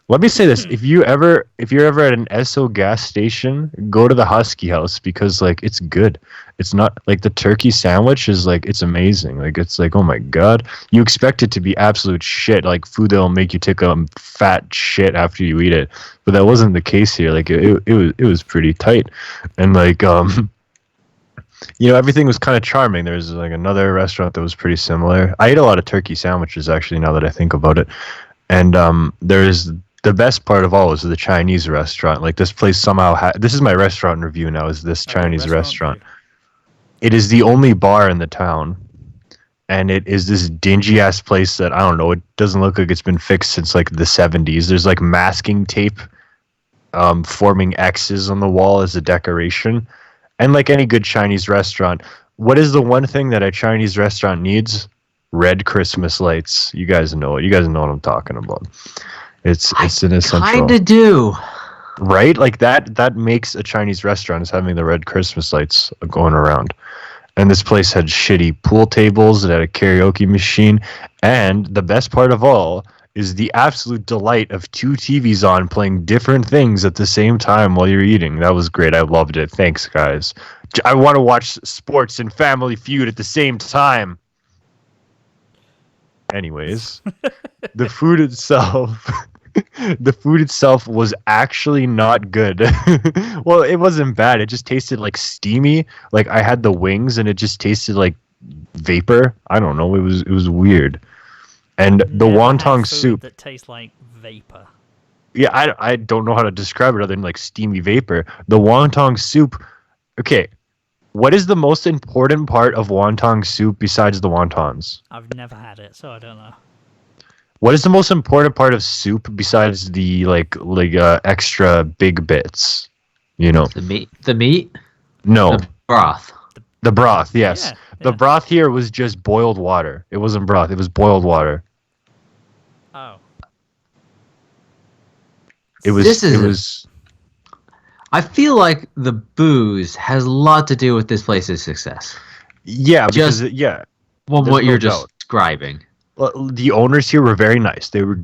Let me say this: if you're ever at an Esso gas station, go to the Husky House because like it's good. It's not like the turkey sandwich is like it's amazing. Like it's like, oh my god, you expect it to be absolute shit, like food that'll make you take a fat shit after you eat it, but that wasn't the case here. Like it was pretty tight, and like everything was kind of charming. There's like another restaurant that was pretty similar. I ate a lot of turkey sandwiches actually, now that I think about it. And there's the best part of all is the Chinese restaurant. Like this place somehow this is my restaurant review now, is this Chinese restaurant. It is the only bar in the town. And it is this dingy ass place that I don't know, it doesn't look like it's been fixed since like the 70s. There's like masking tape forming X's on the wall as a decoration. And like any good Chinese restaurant, what is the one thing that a Chinese restaurant needs? Red Christmas lights. You guys know it. You guys know what I'm talking about. It's an essential. Kinda do. Right? Like that makes a Chinese restaurant is having the red Christmas lights going around. And this place had shitty pool tables. It had a karaoke machine. And the best part of all is the absolute delight of two TVs on playing different things at the same time while you're eating. That was great. I loved it. Thanks, guys. I want to watch sports and Family Feud at the same time. Anyways, the food itself was actually not good. Well, it wasn't bad. It just tasted like steamy. Like I had the wings and it just tasted like vapor. I don't know. It was weird. And the wonton soup that tastes like vapor. Yeah, I don't know how to describe it other than like steamy vapor. The wonton soup. Okay, what is the most important part of wonton soup besides the wontons? I've never had it, so I don't know. What is the most important part of soup besides the like extra big bits? You know, The meat. no, The broth. the broth. Yes, Yeah, the yeah. broth here was just boiled water. It wasn't broth. It was boiled water. Oh. It was. This is it a- was. I feel like the booze has a lot to do with this place's success. Yeah, because Just- yeah. Well, There's what no you're doubt. describing. Well, the owners here were very nice. They were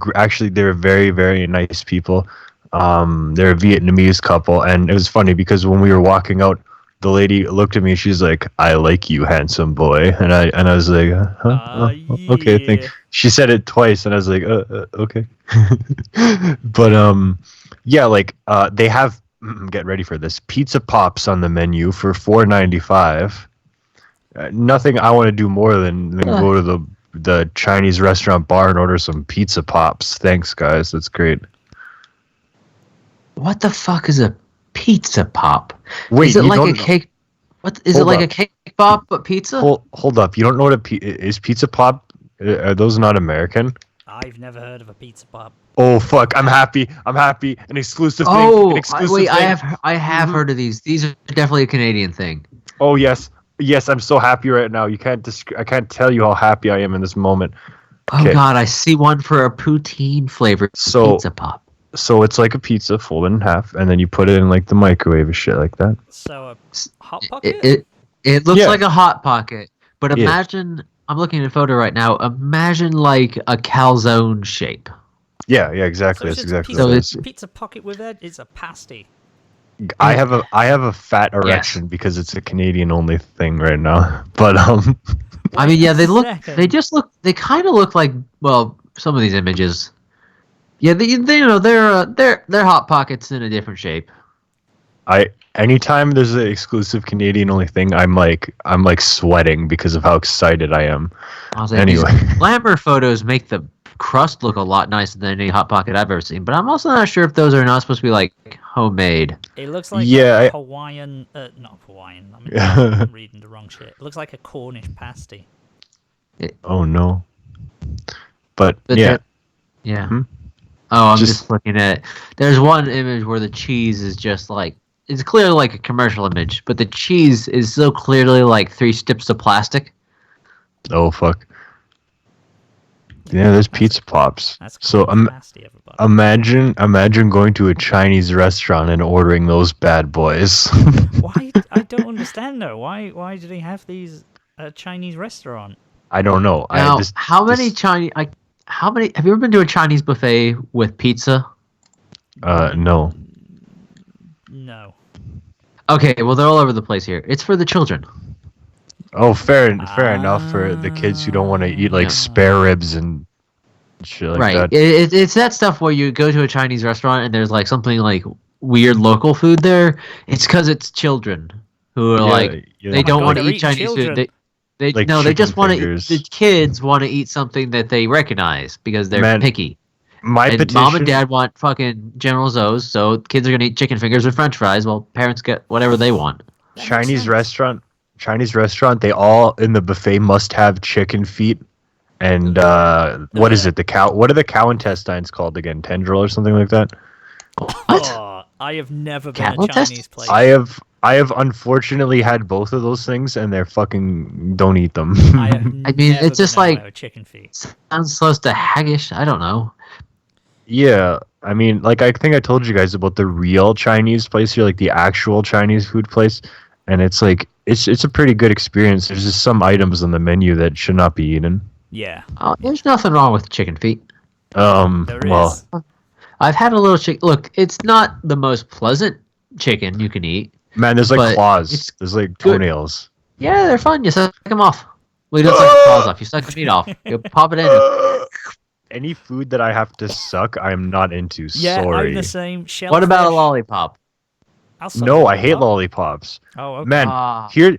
they were very, very nice people. They're a Vietnamese couple, and it was funny because when we were walking out, the lady looked at me. She's like, "I like you, handsome boy," and I was like, "Huh? Okay, thank." Yeah. She said it twice, and I was like, "Okay." But yeah, like they have. Get ready for this. Pizza pops on the menu for $4.95. Nothing I want to do more than go to the Chinese restaurant bar and order some pizza pops. Thanks, guys. That's great. What the fuck is a pizza pop? Wait, is it you like a don't know- cake? What is Hold it like up. a cake pop but pizza? Hold up. You don't know what is pizza pop? Are those not American? I've never heard of a pizza pop. Oh fuck! I'm happy. I'm happy. An exclusive thing. Oh, An exclusive wait! thing. I have heard of these. These are definitely a Canadian thing. Oh yes, yes. I'm so happy right now. You can't. I can't tell you how happy I am in this moment. Oh Okay. god, I see one for a poutine flavored So- pizza pop. So it's like a pizza folded in half, and then you put it in like the microwave and shit like that. So a hot pocket? It looks Yeah. like a hot pocket, but Yeah. imagine. I'm looking at a photo right now. Imagine like a calzone shape. Yeah, exactly. So it's That's just exactly pizza, what it it's- is. pizza pocket with it. It's a pasty. I have a fat erection because it's a Canadian only thing right now. But I mean, yeah, they look. Second. They just look. They kind of look like. Well, some of these images. Yeah, they you know they're hot pockets in a different shape. anytime there's an exclusive Canadian only thing, I'm like sweating because of how excited I am. I was like, these Anyway. glamour photos make the crust look a lot nicer than any hot pocket I've ever seen. But I'm also not sure if those are not supposed to be like homemade. It looks like Yeah, a I- Hawaiian, not Hawaiian. I'm reading the wrong shit. It looks like a Cornish pasty. Oh no. But But yeah. yeah. Mhm. Oh, I'm Just- just looking at. There's one image where the cheese is just like it's clearly like a commercial image, but the cheese is so clearly like 3 strips of plastic. Oh fuck. Yeah, there's pizza pops. That's So nasty, everybody. imagine going to a Chinese restaurant and ordering those bad boys. Why? I don't understand though. Why do they have these at a Chinese restaurant? I don't know. Now, I just how many just- Chinese? How many? Have you ever been to a Chinese buffet with pizza? No. No. Okay, well they're all over the place here. It's for the children. Oh, fair enough for the kids who don't want to eat like Yeah. spare ribs and shit like Right. that. It's that stuff where you go to a Chinese restaurant and there's like something like weird local food there. It's because it's children who are like yeah, they my don't God, want to they're eat Chinese eating food. children. They Like no, they just chicken want to. fingers. The kids want to eat something that they recognize because they're Man, picky. my And petition. mom and dad want fucking General Tso's, so kids are gonna eat chicken fingers with French fries, while parents get whatever they want. That makes Chinese sense. restaurant, they all in the buffet must have chicken feet and what is it? The cow what are the cow intestines called again? Tendril or something like that? What? Oh, I have never been Camel a Chinese tests? place. I have unfortunately had both of those things and they're fucking don't eat them. I have I mean, never it's just been anywhere like- with chicken feet. Sounds close to haggish. I don't know. Yeah, I mean, like I think I told you guys about the real Chinese place here, like the actual Chinese food place, and it's like it's a pretty good experience. There's just some items on the menu that should not be eaten. Yeah, Oh, there's nothing wrong with chicken feet. there is. Well, I've had a little chicken. Look, it's not the most pleasant chicken you can eat. man, there's like But claws. it's There's like good. toenails. Yeah, they're fun. You suck them off. Well, you don't suck the claws off. You suck the meat off. You pop it in. Any food that I have to suck, I'm not into. Yeah, Sorry. I'm the same. Shellfish. What about a lollipop? I'll suck No, a I hate lollipop. lollipops. Oh, okay. Man, Ah. here,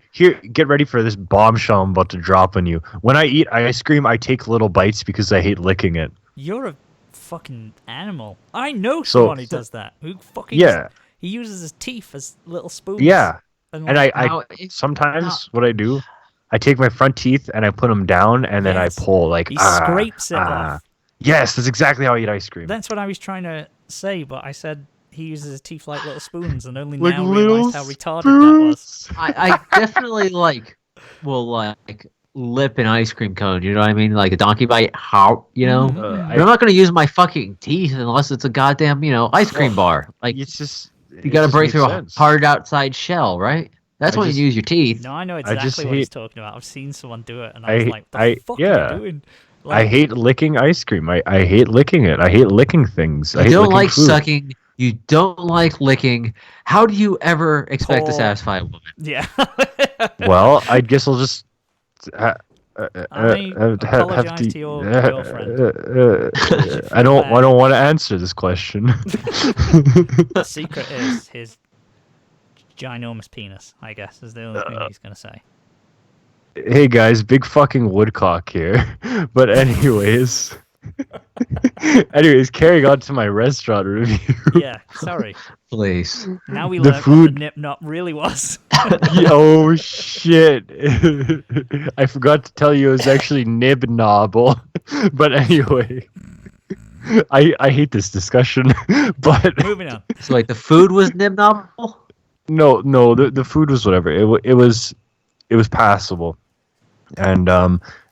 get ready for this bombshell I'm about to drop on you. When I eat ice cream, I take little bites because I hate licking it. You're a fucking animal. I know So- someone who does that. Who fucking Yeah, he uses his teeth as little spoons. yeah. and And like, I Now, it's sometimes not- what I do, I take my front teeth and I put them down and then Yes. I pull like he scrapes it off. Yes, that's exactly how I eat ice cream. That's what I was trying to say, but I said he uses his teeth like little spoons, and only Like now little realized how retarded that was. I definitely will lip an ice cream cone. You know what I mean? Like a donkey bite. How you know? Mm. I'm not gonna use my fucking teeth unless it's a goddamn ice cream bar. Like It's just you got to break through sense. a hard outside shell, right? That's I when just- you use your teeth. No, I know just exactly what he's hate- talking about. I've seen someone do it, and I I was hate- like, "The fuck are yeah. you doing?" I Like, hate licking ice cream. I hate licking it. I hate licking things. I You hate don't licking like food. sucking. You don't like licking. How do you ever expect to Paul. satisfy a woman? Yeah. Well, I guess I'll just. apologize to your girlfriend. I don't want to answer this question. The secret is his ginormous penis. I guess is the only thing he's gonna say. Hey guys, big fucking woodcock here. But anyways, carrying on to my restaurant review. Yeah. Sorry. Please. Now we The learned food- what the nip knot really was. Oh shit! I forgot to tell you it was actually nib nobble. But anyway, I hate this discussion. But Moving on. So like the food was nibnobble? no, the food was whatever. It was passable, and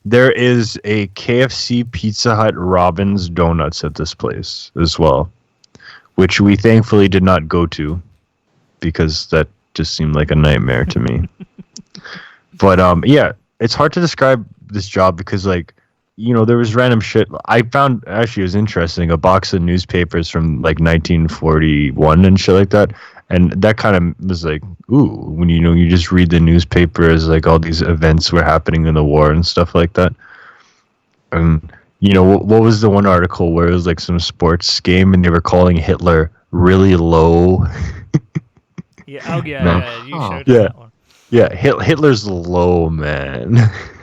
there is a KFC, Pizza Hut, Robin's Donuts at this place as well, which we thankfully did not go to because that just seemed like a nightmare to me. But yeah, it's hard to describe this job because there was random shit. I found actually it was interesting, a box of newspapers from like 1941 and shit like that. And that kind of was like, ooh, when you just read the newspaper as like all these events were happening in the war and stuff like that. And what was the one article where it was like some sports game and they were calling Hitler really low? Yeah. Oh yeah. No. Yeah. You Oh. showed us Yeah. that one. Yeah, Hitler's low, man.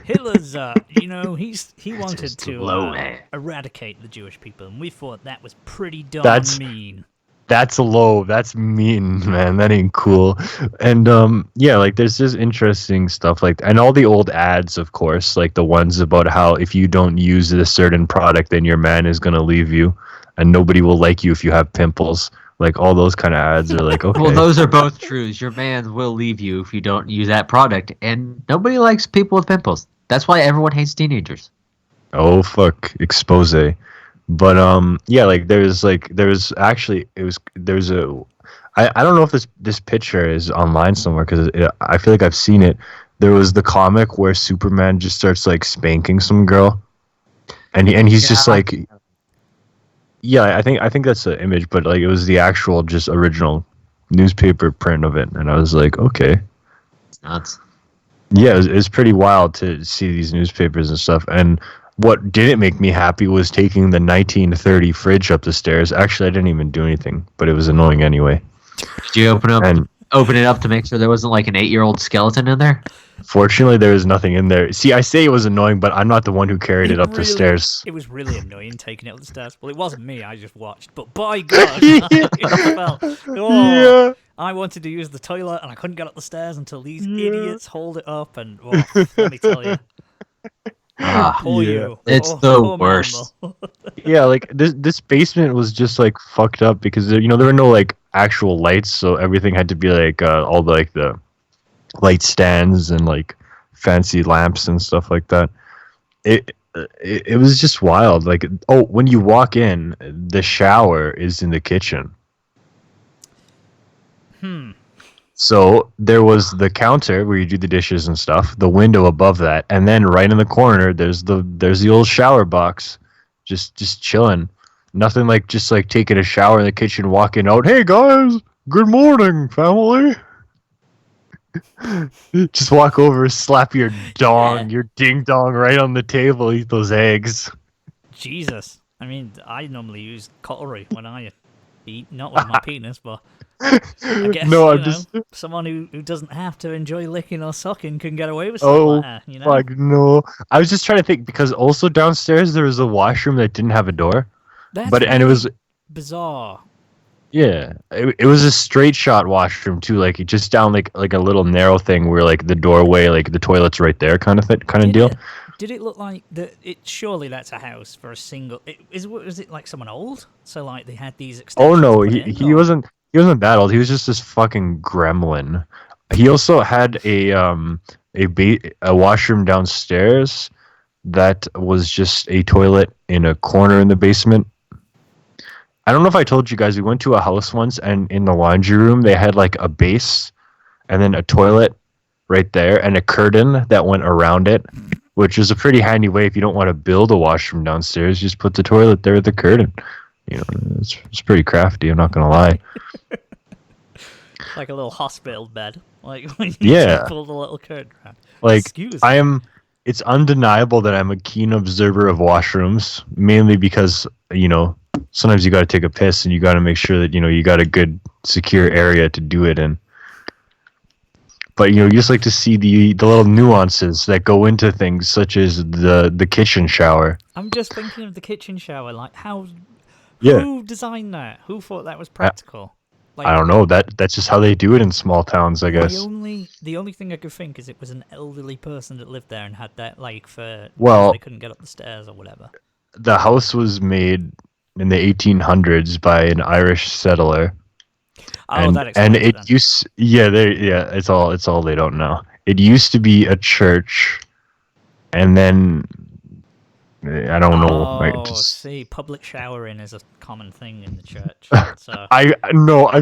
Hitler's, he wanted Just to low, man. eradicate the Jewish people, and we thought that was pretty darn That's- mean. That's low. That's mean, man. That ain't cool. And yeah, like there's just interesting stuff and all the old ads, of course, like the ones about how if you don't use a certain product, then your man is gonna leave you. and nobody will like you if you have pimples. Like all those kind of ads are like, okay. Well, those are both truths. Your man will leave you if you don't use that product, and nobody likes people with pimples. That's why everyone hates teenagers. Oh fuck, expose. But yeah, like there's actually there's a I don't know if this picture is online somewhere because I feel like I've seen it. There was the comic where Superman just starts like spanking some girl, and he's just like, yeah, I think that's the image, but like it was the actual just original newspaper print of it, and I was like, okay, It's nuts. yeah, it was pretty wild to see these newspapers and stuff. And what didn't make me happy was taking the 1930 fridge up the stairs. Actually, I didn't even do anything, but it was annoying anyway. Did you open it up to make sure there wasn't like an 8-year-old skeleton in there? Fortunately, there was nothing in there. See, I say it was annoying, but I'm not the one who carried it up the stairs. It was really annoying taking it up the stairs. Well, it wasn't me. I just watched. But by God, it felt. Oh, Yeah. I wanted to use the toilet and I couldn't get up the stairs until these idiots hold it up. And let me tell you, poor Yeah. you. It's Poor- the poor worst. Mambo. Yeah, like this basement was just like fucked up because there were no like actual lights, so everything had to be like all the like the light stands and like fancy lamps and stuff like that. It was just wild. Like, oh, when you walk in, the shower is in the kitchen. So there was the counter where you do the dishes and stuff, the window above that, and then right in the corner there's the old shower box, just chilling. Nothing like just like taking a shower in the kitchen, walking out. Hey guys, good morning, family. Just walk over, slap your dong, your ding dong right on the table, eat those eggs. Jesus. I mean, I normally use cutlery when I eat, not with my penis, but I guess No, I'm know, just someone who doesn't have to enjoy licking or sucking can get away with something like that, you know? Fuck no. I was just trying to think because also downstairs there was a washroom that didn't have a door. That's And it was bizarre. yeah, it was a straight shot washroom too, like just down like a little narrow thing where like the doorway, like the toilet's right there, kind of deal. Did it look like that? Surely that's a house for a single. Was it like someone old? So like they had these Oh extensions. no, put he in, he or- wasn't he wasn't that old. He was just this fucking gremlin. He also had a washroom downstairs that was just a toilet in a corner in the basement. I don't know if I told you guys, we went to a house once and in the laundry room they had like a base and then a toilet right there and a curtain that went around it, which is a pretty handy way if you don't want to build a washroom downstairs, just put the toilet there with the curtain. You know, it's pretty crafty, I'm not gonna lie. like a little hospital bed, like when you Yeah. pull the little curtain around. Like Excuse it's undeniable that I'm a keen observer of washrooms, mainly because, sometimes you got to take a piss and you got to make sure that, you got a good secure area to do it in. But, you just like to see the little nuances that go into things, such as the kitchen shower. I'm just thinking of the kitchen shower. Like Yeah. who designed that? Who thought that was practical? Like, I don't know. That's just how they do it in small towns, I guess. The only thing I could think is it was an elderly person that lived there and had that Well- they couldn't get up the stairs or whatever. The house was made in the 1800s by an Irish settler. Oh, that and explains it then. it's all they don't know. It used to be a church, and then I don't know. Oh, Like, see, public showering is a common thing in the church. So I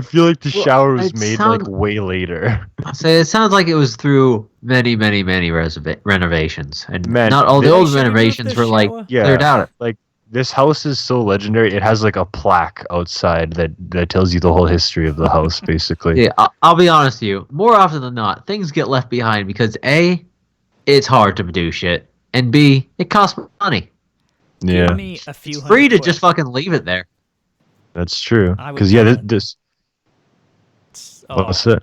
feel like the Well, shower was it made sound- like way later. So it sounds like it was through many, many, many renovations, and Man, not all the they old should have moved renovations the were like shower. Yeah. cleared out. Like, this house is so legendary. It has like a plaque outside that tells you the whole history of the house, basically. Yeah, I'll be honest with you. More often than not, things get left behind because A, it's hard to do shit, and B, it costs money. Yeah, give me a few It's free to hundred just quid. fucking leave it there. that's true. I would Because do this, it. this Oh, what's it?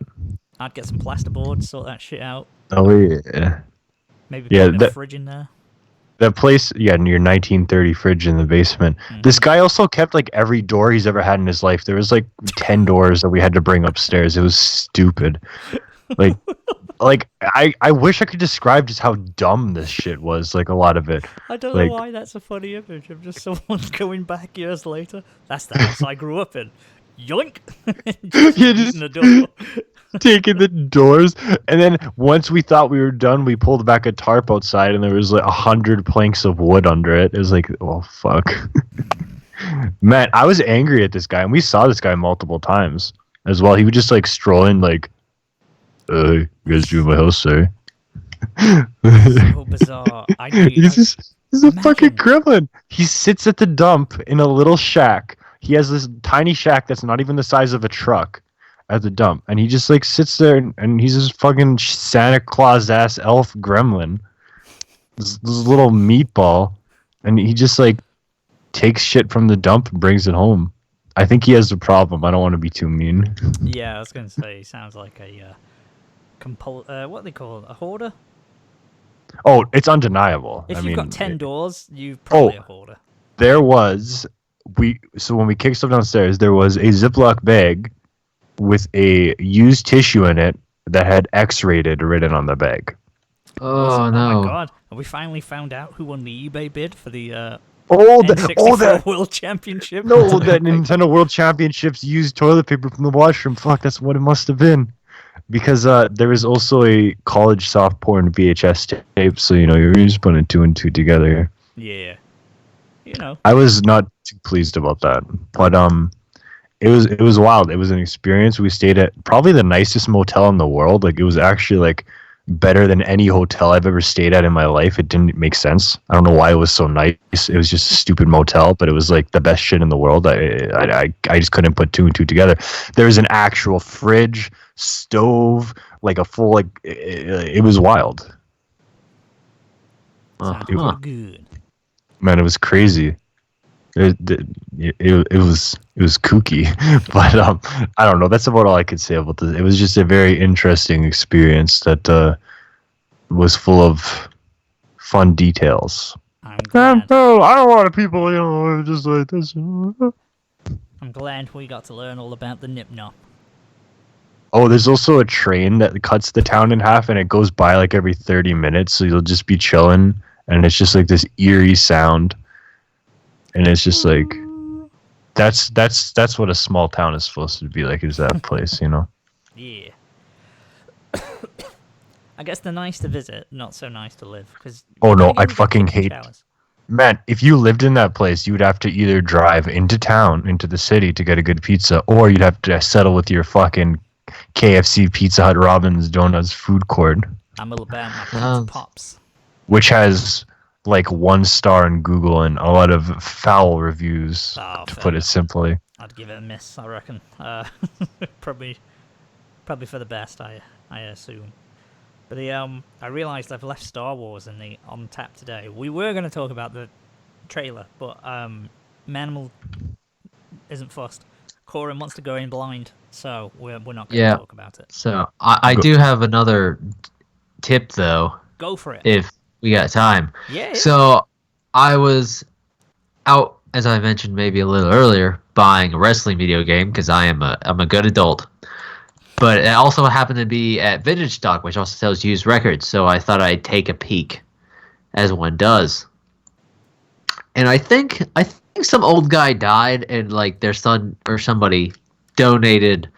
I'd get some plasterboard, sort that shit out. Oh yeah. Maybe Yeah, put a that- fridge in there. That place, yeah, in your 1930 fridge in the basement. This guy also kept like every door he's ever had in his life. There was like 10 doors that we had to bring upstairs. It was stupid. Like I wish I could describe just how dumb this shit was. Like a lot of it. I don't Like- know why that's a funny image of just someone going back years later. That's the house I grew up in. Yoink! Just Yeah, eating just- the door. Taking the doors, and then once we thought we were done, we pulled back a tarp outside, and there was like 100 planks of wood under it. It was like, oh fuck, man! I was angry at this guy, and we saw this guy multiple times as well. He would just like stroll in, like, you guys doing my house, sir? So bizarre. He's a fucking Imagine. gremlin. He sits at the dump in a little shack. He has this tiny shack that's not even the size of a truck at the dump, and he just like sits there and he's this fucking Santa Claus ass elf gremlin, this little meatball, and he just like takes shit from the dump and brings it home. I think he has a problem. I don't want to be too mean. Yeah, I was going to say, he sounds like a what do they call it? A hoarder? Oh, it's undeniable. If I you've mean, got 10 doors, you're probably a hoarder. there was so when we kicked stuff downstairs, there was a Ziploc bag with a used tissue in it that had X-rated written on the bag. Oh Oh no! my god. Have we finally found out who won the eBay bid for the Oh, that World Championship? no, that Nintendo World Championships used toilet paper from the washroom. Fuck, that's what it must have been. Because there was also a college soft porn VHS tape, so you're just putting two and two together. Yeah. You know. I was not too pleased about that, but it was wild. It was an experience. We stayed at probably the nicest motel in the world. Like it was actually like better than any hotel I've ever stayed at in my life. It didn't make sense. I don't know why it was so nice. It was just a stupid motel, but it was like the best shit in the world. I just couldn't put two and two together. There was an actual fridge, stove, like a full like it was wild. Sounds Huh. good. Man, it was crazy. It was kooky, but I don't know. That's about all I could say about this. It was just a very interesting experience that was full of fun details. I'm glad. No, I don't want people, just like this. I'm glad we got to learn all about the Nip Nop. Oh, there's also a train that cuts the town in half, and it goes by like every 30 minutes. So you'll just be chilling, and it's just like this eerie sound, and it's just like that's what a small town is supposed to be like. Is that place, Yeah. I guess they're nice to visit, not so nice to live. Cause Oh, no, you I get fucking kitchen hate- showers. Man, if you lived in that place, you would have to either drive into town, into the city to get a good pizza, or you'd have to settle with your fucking KFC, Pizza Hut, Robin's Donuts food court, I'm all about my pizza Sounds- pops. which has like 1 star in Google and a lot of foul reviews, Oh, to fair put it enough. simply. I'd give it a miss, I reckon. Probably for the best, I assume. But I realised I've left Star Wars on tap today. We were going to talk about the trailer, but Manimal isn't fussed. Corin wants to go in blind, so we're not going Yeah. to talk about it. So I do have another tip though, Go for it. if we got time. Yeah. So I was out, as I mentioned maybe a little earlier, buying a wrestling video game because I'm a good adult. But it also happened to be at Vintage Stock, which also sells used records. So I thought I'd take a peek, as one does. And I think some old guy died, and like their son or somebody donated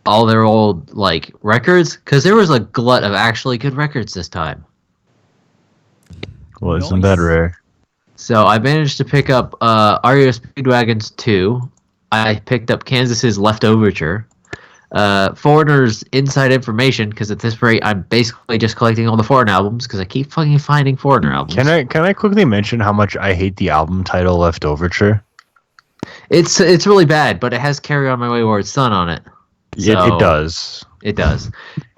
all their old like records, because there was a glut of actually good records this time. Well, isn't that Nice. rare? So I managed to pick up REO Speedwagon's 2. I picked up Kansas's Leftoverture. Foreigner's Inside Information, because at this rate I'm basically just collecting all the Foreign albums because I keep fucking finding Foreigner albums. Can I quickly mention how much I hate the album title Leftoverture? It's really bad, but it has Carry On My Wayward Son on it. Yeah, So- it does. It does.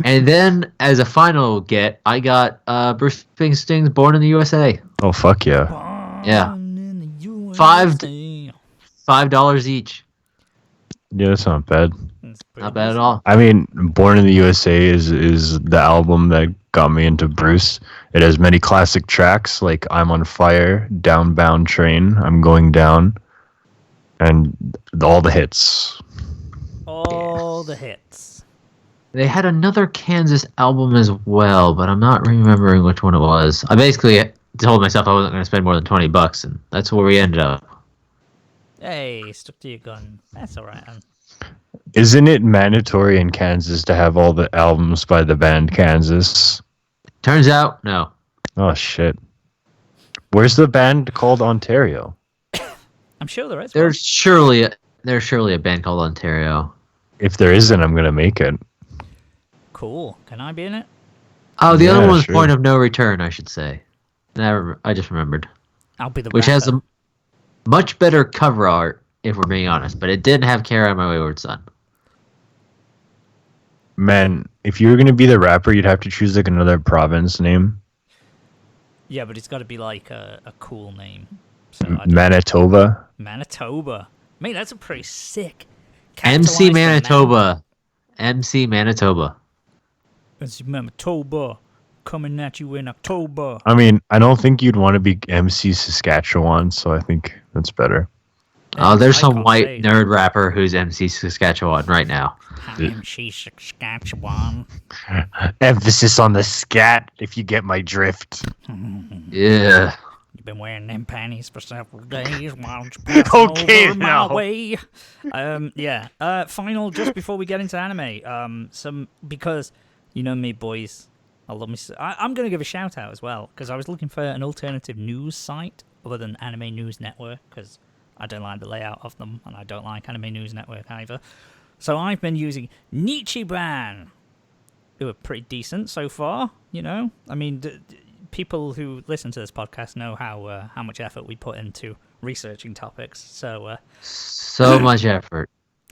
And then as a final get, I got Bruce Springsteen's Born in the USA. Oh fuck yeah! Yeah. Born in the USA. $5 each. Yeah, that's not bad. It's pretty Not bad at decent. all. I mean, Born in the USA is the album that got me into Bruce. It has many classic tracks like I'm on Fire, Downbound Train, I'm Going Down, and all the hits. All the hits. They had another Kansas album as well, but I'm not remembering which one it was. I basically told myself I wasn't going to spend more than $20, and that's where we ended up. Hey, stuck to your gun. That's all right. Isn't it mandatory in Kansas to have all the albums by the band Kansas? Turns out, no. Oh shit. Where's the band called Ontario? I'm sure there is. There's surely a band called Ontario. If there isn't, I'm gonna make it. Cool. Can I be in it? Oh, the other Yeah, one was sure. Point of No Return, I should say. I just remembered. I'll be the Which has rapper. a much better cover art, if we're being honest, but it didn't have Carry On My Wayward Son. Man, if you were gonna be the rapper, you'd have to choose like another province name. Yeah, but it's got to be like a cool name. So I don't- Manitoba. Manitoba. Mate, that's a pretty sick. MC capitalized Manitoba. MC Manitoba. It's Manitoba coming at you in October. I mean, I don't think you'd want to be MC Saskatchewan, so I think that's better. Oh, there's I some can't white say. nerd rapper who's MC Saskatchewan right now. MC Saskatchewan. Emphasis on the scat, if you get my drift. Yeah. You've been wearing them panties for several days while you're passing Okay, over my now. way. Yeah. Final, just before we get into anime, because you know me, boys. I love me. I'm going to give a shout out as well because I was looking for an alternative news site other than Anime News Network because I don't like the layout of them and I don't like Anime News Network either. So I've been using Nichiban, who are pretty decent so far. You know, I mean. People who listen to this podcast know how much effort we put into researching topics. So Much effort.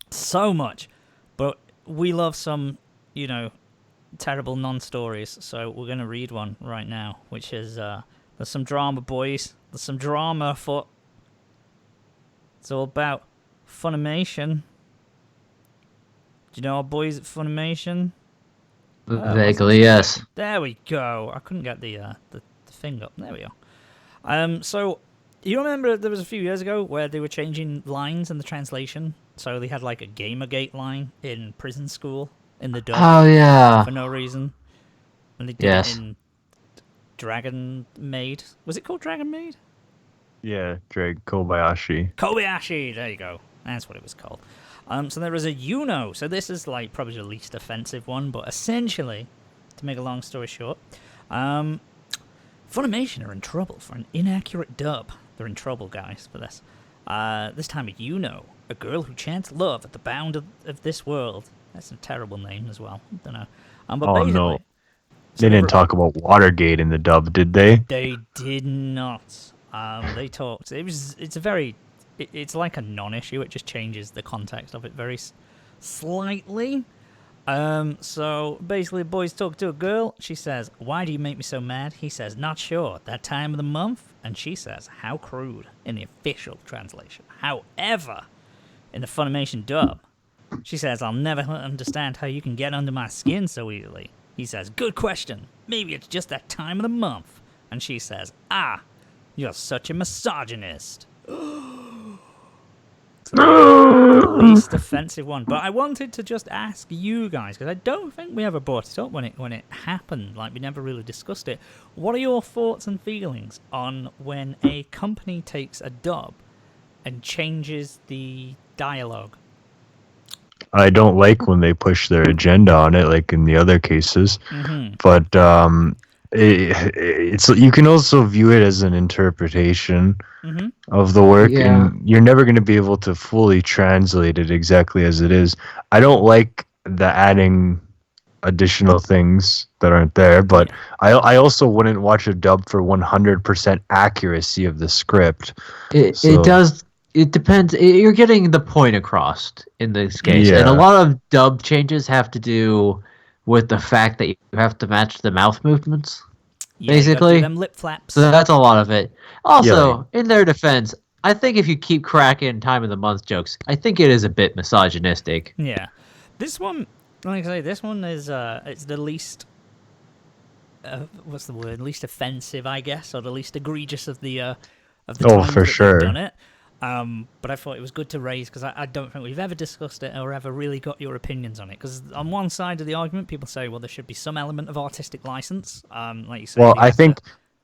so much, but we love some, you know, terrible non-stories. So we're gonna read one right now, which is there's some drama, boys. There's some drama afoot. It's all about Funimation. Do you know our boys at Funimation? Vaguely, yes. There we go. I couldn't get the thing up. There we go. So you remember there was a few years ago where they were changing lines in the translation. So they had like a Gamergate line in Prison School in the dub Oh, yeah. for no reason, and they did Yes. it in Dragon Maid. Was it called Dragon Maid? Yeah, Drake Kobayashi. Kobayashi. There you go. That's what it was called. So there was a Yuno. So this is like probably the least offensive one, but essentially, to make a long story short, Funimation are in trouble for an inaccurate dub. They're in trouble, guys, for this. This time a Yuno, a girl who chants love at the bound of this world. That's a terrible name as well. I don't know. But Oh, basically, no. so They didn't talk about Watergate in the dub, did they? They did not. They talked. It's like a non-issue. It just changes the context of it very slightly. So basically, boys talk to a girl. She says, "Why do you make me so mad?" He says, "Not sure. That time of the month." And she says, "How crude," in the official translation. However, in the Funimation dub, she says, "I'll never understand how you can get under my skin so easily." He says, "Good question. Maybe it's just that time of the month." And she says, "Ah, you're such a misogynist." The least offensive one, but I wanted to just ask you guys because I don't think we ever brought it up when it happened. Like we never really discussed it. What are your thoughts and feelings on when a company takes a dub and changes the dialogue? I don't like when they push their agenda on it, like in the other cases. Mm-hmm. But it's you can also view it as an interpretation Mm-hmm. of the work, Yeah. and you're never going to be able to fully translate it exactly as it is. I don't like the adding additional things that aren't there, but I also wouldn't watch a dub for 100% accuracy of the script. It So- does. It depends. You're getting the point across in this case, and Yeah. a lot of dub changes have to do with the fact that you have to match the mouth movements. Yeah, you gotta do Basically. them lip flaps. So that's a lot of it. Also, Yeah. in their defense, I think if you keep cracking time of the month jokes, I think it is a bit misogynistic. Yeah, this one, like I say, this one is it's the least. What's the word? Least offensive, I guess, or the least egregious of the. Oh, times for that they've sure. Done it. But I thought it was good to raise because I don't think we've ever discussed it or ever really got your opinions on it. Because on one side of the argument, people say, well, there should be some element of artistic license. Like you say, Well, I think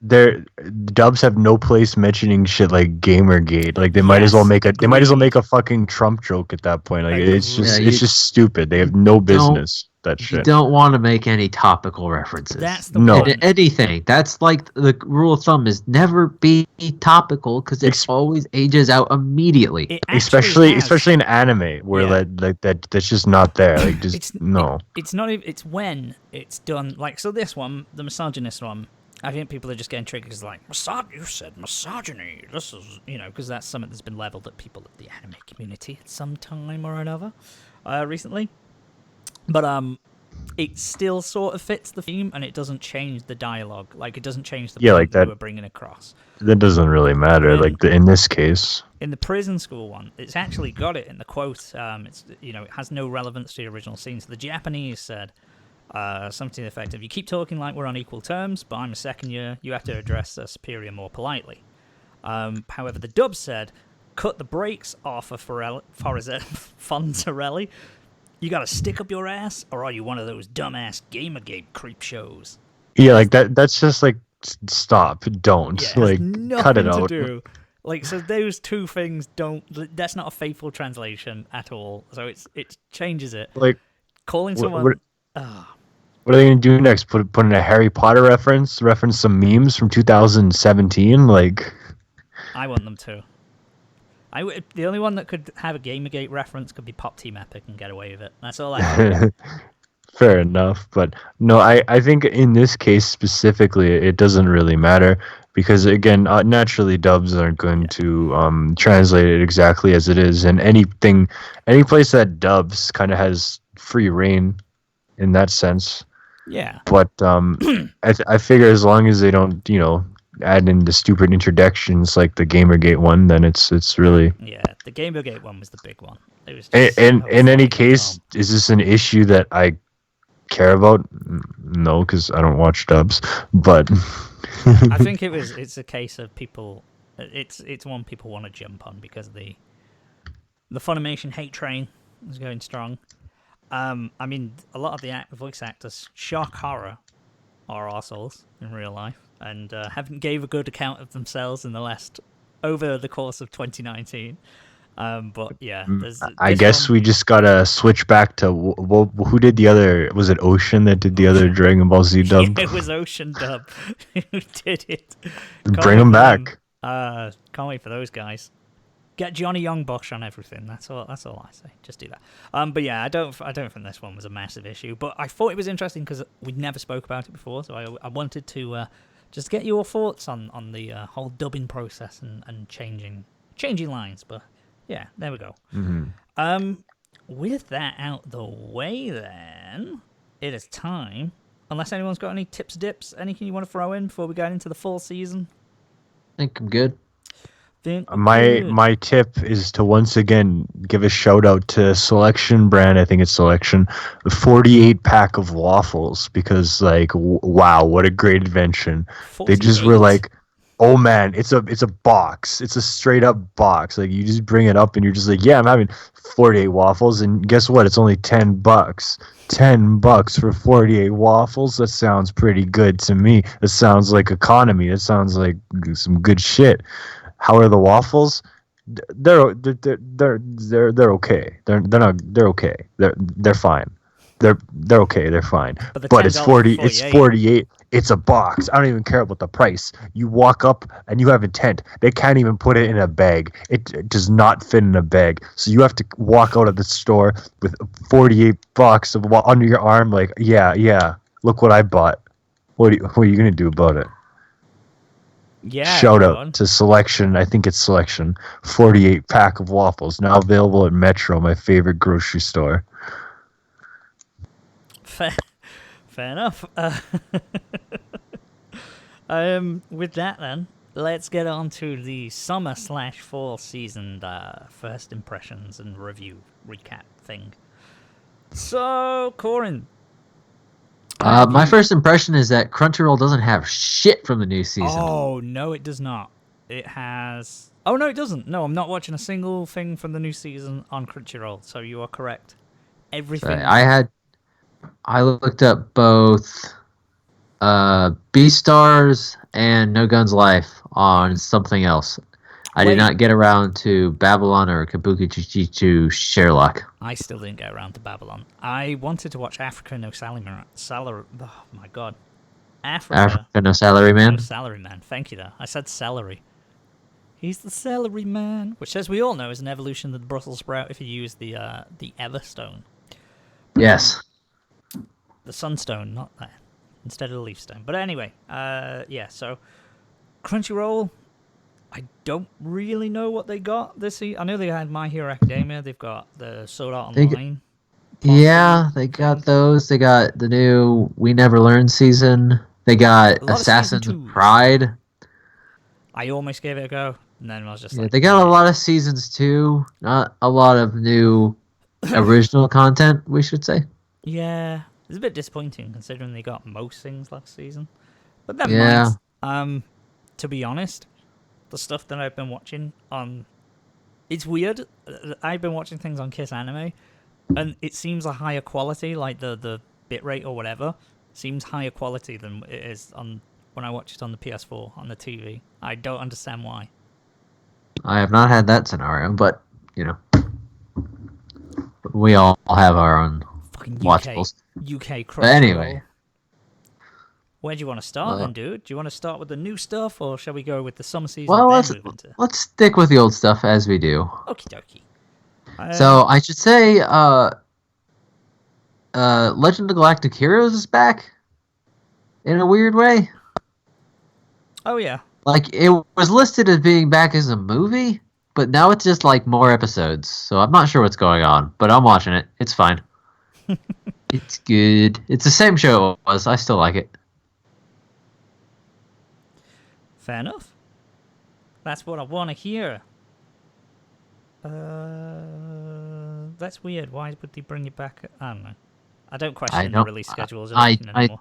dubs have no place mentioning shit like Gamergate. Like they might as well make a fucking Trump joke at that point. Like it's just stupid. They have no business that shit. You don't want to make any topical references. That's the one. Anything. That's like the rule of thumb is never be topical because it always ages out immediately. Especially in anime where that's just not there. Like just no. It's not even. It's when it's done. Like so, this one, the misogynist one. I think people are just getting triggered because, like, you said misogyny. This is, because that's something that's been leveled at people of the anime community at some time or another recently. But it still sort of fits the theme, and it doesn't change the dialogue. Like, it doesn't change the point that we're bringing across. That doesn't really matter. In this case, in the prison school one, it's actually got it in the quote. It's it has no relevance to the original scene. So the Japanese said. Something to the effect of, you keep talking like we're on equal terms, but I'm a second year, you have to address a superior more politely. However, the dub said, cut the brakes off of Fonzarelli. You gotta stick up your ass, or are you one of those dumbass Gamergate creep shows? Yeah, like that's just like, stop, don't. Like, cut it out. Do. Like, so those two things that's not a faithful translation at all, so it changes it. Like, calling someone... What are they gonna do next? Put in a Harry Potter reference some memes from 2017? Like, I want them to. The only one that could have a Gamergate reference could be Pop Team Epic and get away with it. That's all I have. Fair enough, but no, I think in this case specifically, it doesn't really matter because again, naturally dubs aren't going to translate it exactly as it is, and any place that dubs kind of has free reign in that sense. Yeah. But I figure as long as they don't, add in the stupid introductions like the Gamergate one, then it's really... Yeah, the Gamergate one was the big one. It was just in any case, is this an issue that I care about? No, because I don't watch dubs, but... I think it's a case of people... It's one people want to jump on because the Funimation hate train is going strong. I mean, a lot of the voice actors, shock horror, are arseholes in real life, and haven't gave a good account of themselves over the course of 2019. But yeah, I guess we just gotta switch back to who did the other? Was it Ocean that did the other Dragon Ball Z dub? Yeah, it was Ocean dub who did it. Bring them back. Can't wait for those guys. Get Johnny Youngbosh on everything. That's all I say. Just do that. But yeah, I don't think this one was a massive issue. But I thought it was interesting because we'd never spoke about it before, so I wanted to just get your thoughts on the whole dubbing process and changing lines. But yeah, there we go. Mm-hmm. With that out the way, then it is time. Unless anyone's got any tips, dips, anything you want to throw in before we get into the full season. I think I'm good. My tip is to once again give a shout out to Selection brand. I think it's Selection, the 48 pack of waffles, because like wow, what a great invention. 48? They just were like, oh man, it's a box. It's a straight up box. Like you just bring it up and you're just like, yeah, I'm having 48 waffles, and guess what? It's only $10. $10 for 48 waffles. That sounds pretty good to me. That sounds like economy. That sounds like some good shit. How are the waffles? They're okay. They're okay. They're fine. They're okay. They're fine. But it's 40. It's 48. It's a box. I don't even care about the price. You walk up and you have intent. They can't even put it in a bag. It does not fit in a bag. So you have to walk out of the store with $48 under your arm. Like, yeah. Look what I bought. What are you gonna do about it? Yeah. Shout out to Selection. I think it's Selection. 48 pack of waffles now available at Metro, my favorite grocery store. Fair enough. With that, then, let's get on to the summer/fall season first impressions and review recap thing. So, Corin. My first impression is that Crunchyroll doesn't have shit from the new season. Oh, no, it does not. It has Oh no, it doesn't. No, I'm not watching a single thing from the new season on Crunchyroll. So you are correct. Everything. I looked up both Beastars and No Guns Life on something else. I Wait. did not get around to Babylon or Kabuki Chichichu Sherlock. I still didn't get around to Babylon. I wanted to watch Africa No Salaryman. Oh my god. Africa No Salary Man. No Salaryman. Thank you, though. I said celery. He's the celery man, which, as we all know, is an evolution of the Brussels sprout if you use the Everstone. Yes. The Sunstone, not that. Instead of the Leaf Stone. But anyway, yeah, so Crunchyroll, I don't really know what they got this season. I know they had My Hero Academia. They've got the Sword Art Online. Yeah, they got those. They got the new We Never Learn season. They got Assassin's Pride. I almost gave it a go, and then I was just like... They got a lot of seasons, too. Not a lot of new original content, we should say. Yeah, it's a bit disappointing, considering they got most things last season. But never mind. To be honest, the stuff that I've been watching on... It's weird. I've been watching things on Kiss Anime, and it seems a higher quality, like the bitrate or whatever, seems higher quality than it is on when I watch it on the PS4, on the TV. I don't understand why. I have not had that scenario, but, you know, we all have our own watchables. UK Crunchyroll. But anyway. Where do you want to start then, dude? Do you want to start with the new stuff, or shall we go with the summer season? Well, let's stick with the old stuff as we do. Okie dokie. So I should say, Legend of Galactic Heroes is back in a weird way. Oh yeah. Like, it was listed as being back as a movie, but now it's just like more episodes. So I'm not sure what's going on, but I'm watching it. It's fine. It's good. It's the same show it was. I still like it. Fair enough. That's what I want to hear. That's weird. Why would they bring it back? I don't know. I don't question the release schedules anymore.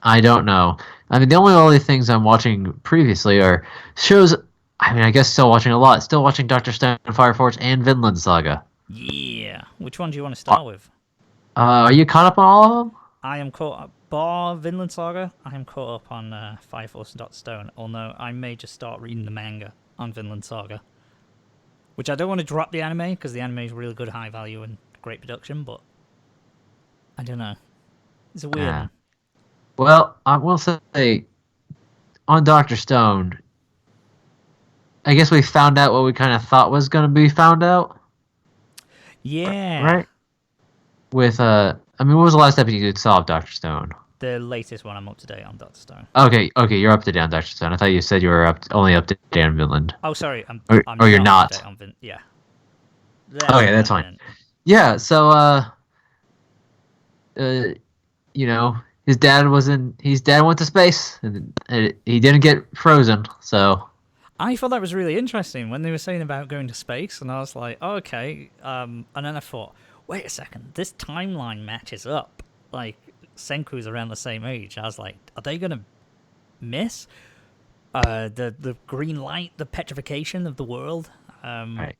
I don't know. I mean, the only things I'm watching previously are shows. I mean, I guess still watching a lot. Still watching Dr. Stone, Fire Force, and Vinland Saga. Yeah. Which one do you want to start with? Are you caught up on all of them? I am caught up. Bar Vinland Saga, I am caught up on Fire Force and Dr. Stone. Although I may just start reading the manga on Vinland Saga. Which I don't want to drop the anime, because the anime is really good, high value, and great production, but I don't know. It's a weird one. Well, I will say, on Dr. Stone, I guess we found out what we kind of thought was going to be found out. Yeah. Right? With, I mean, what was the last episode you saw of Dr. Stone? The latest one. I'm up to date on Dr. Stone. Okay, you're up to date on Dr. Stone. I thought you said you were only up to date on Vinland. Oh, sorry. I'm you're not. Up to date on yeah. Okay, that's fine. Yeah, so, you know, his dad went to space, and he didn't get frozen, so... I thought that was really interesting when they were saying about going to space, and I was like, oh, okay. And then I thought, wait a second, this timeline matches up. Like, Senku's around the same age. I was like, are they going to miss the green light, the petrification of the world? Right.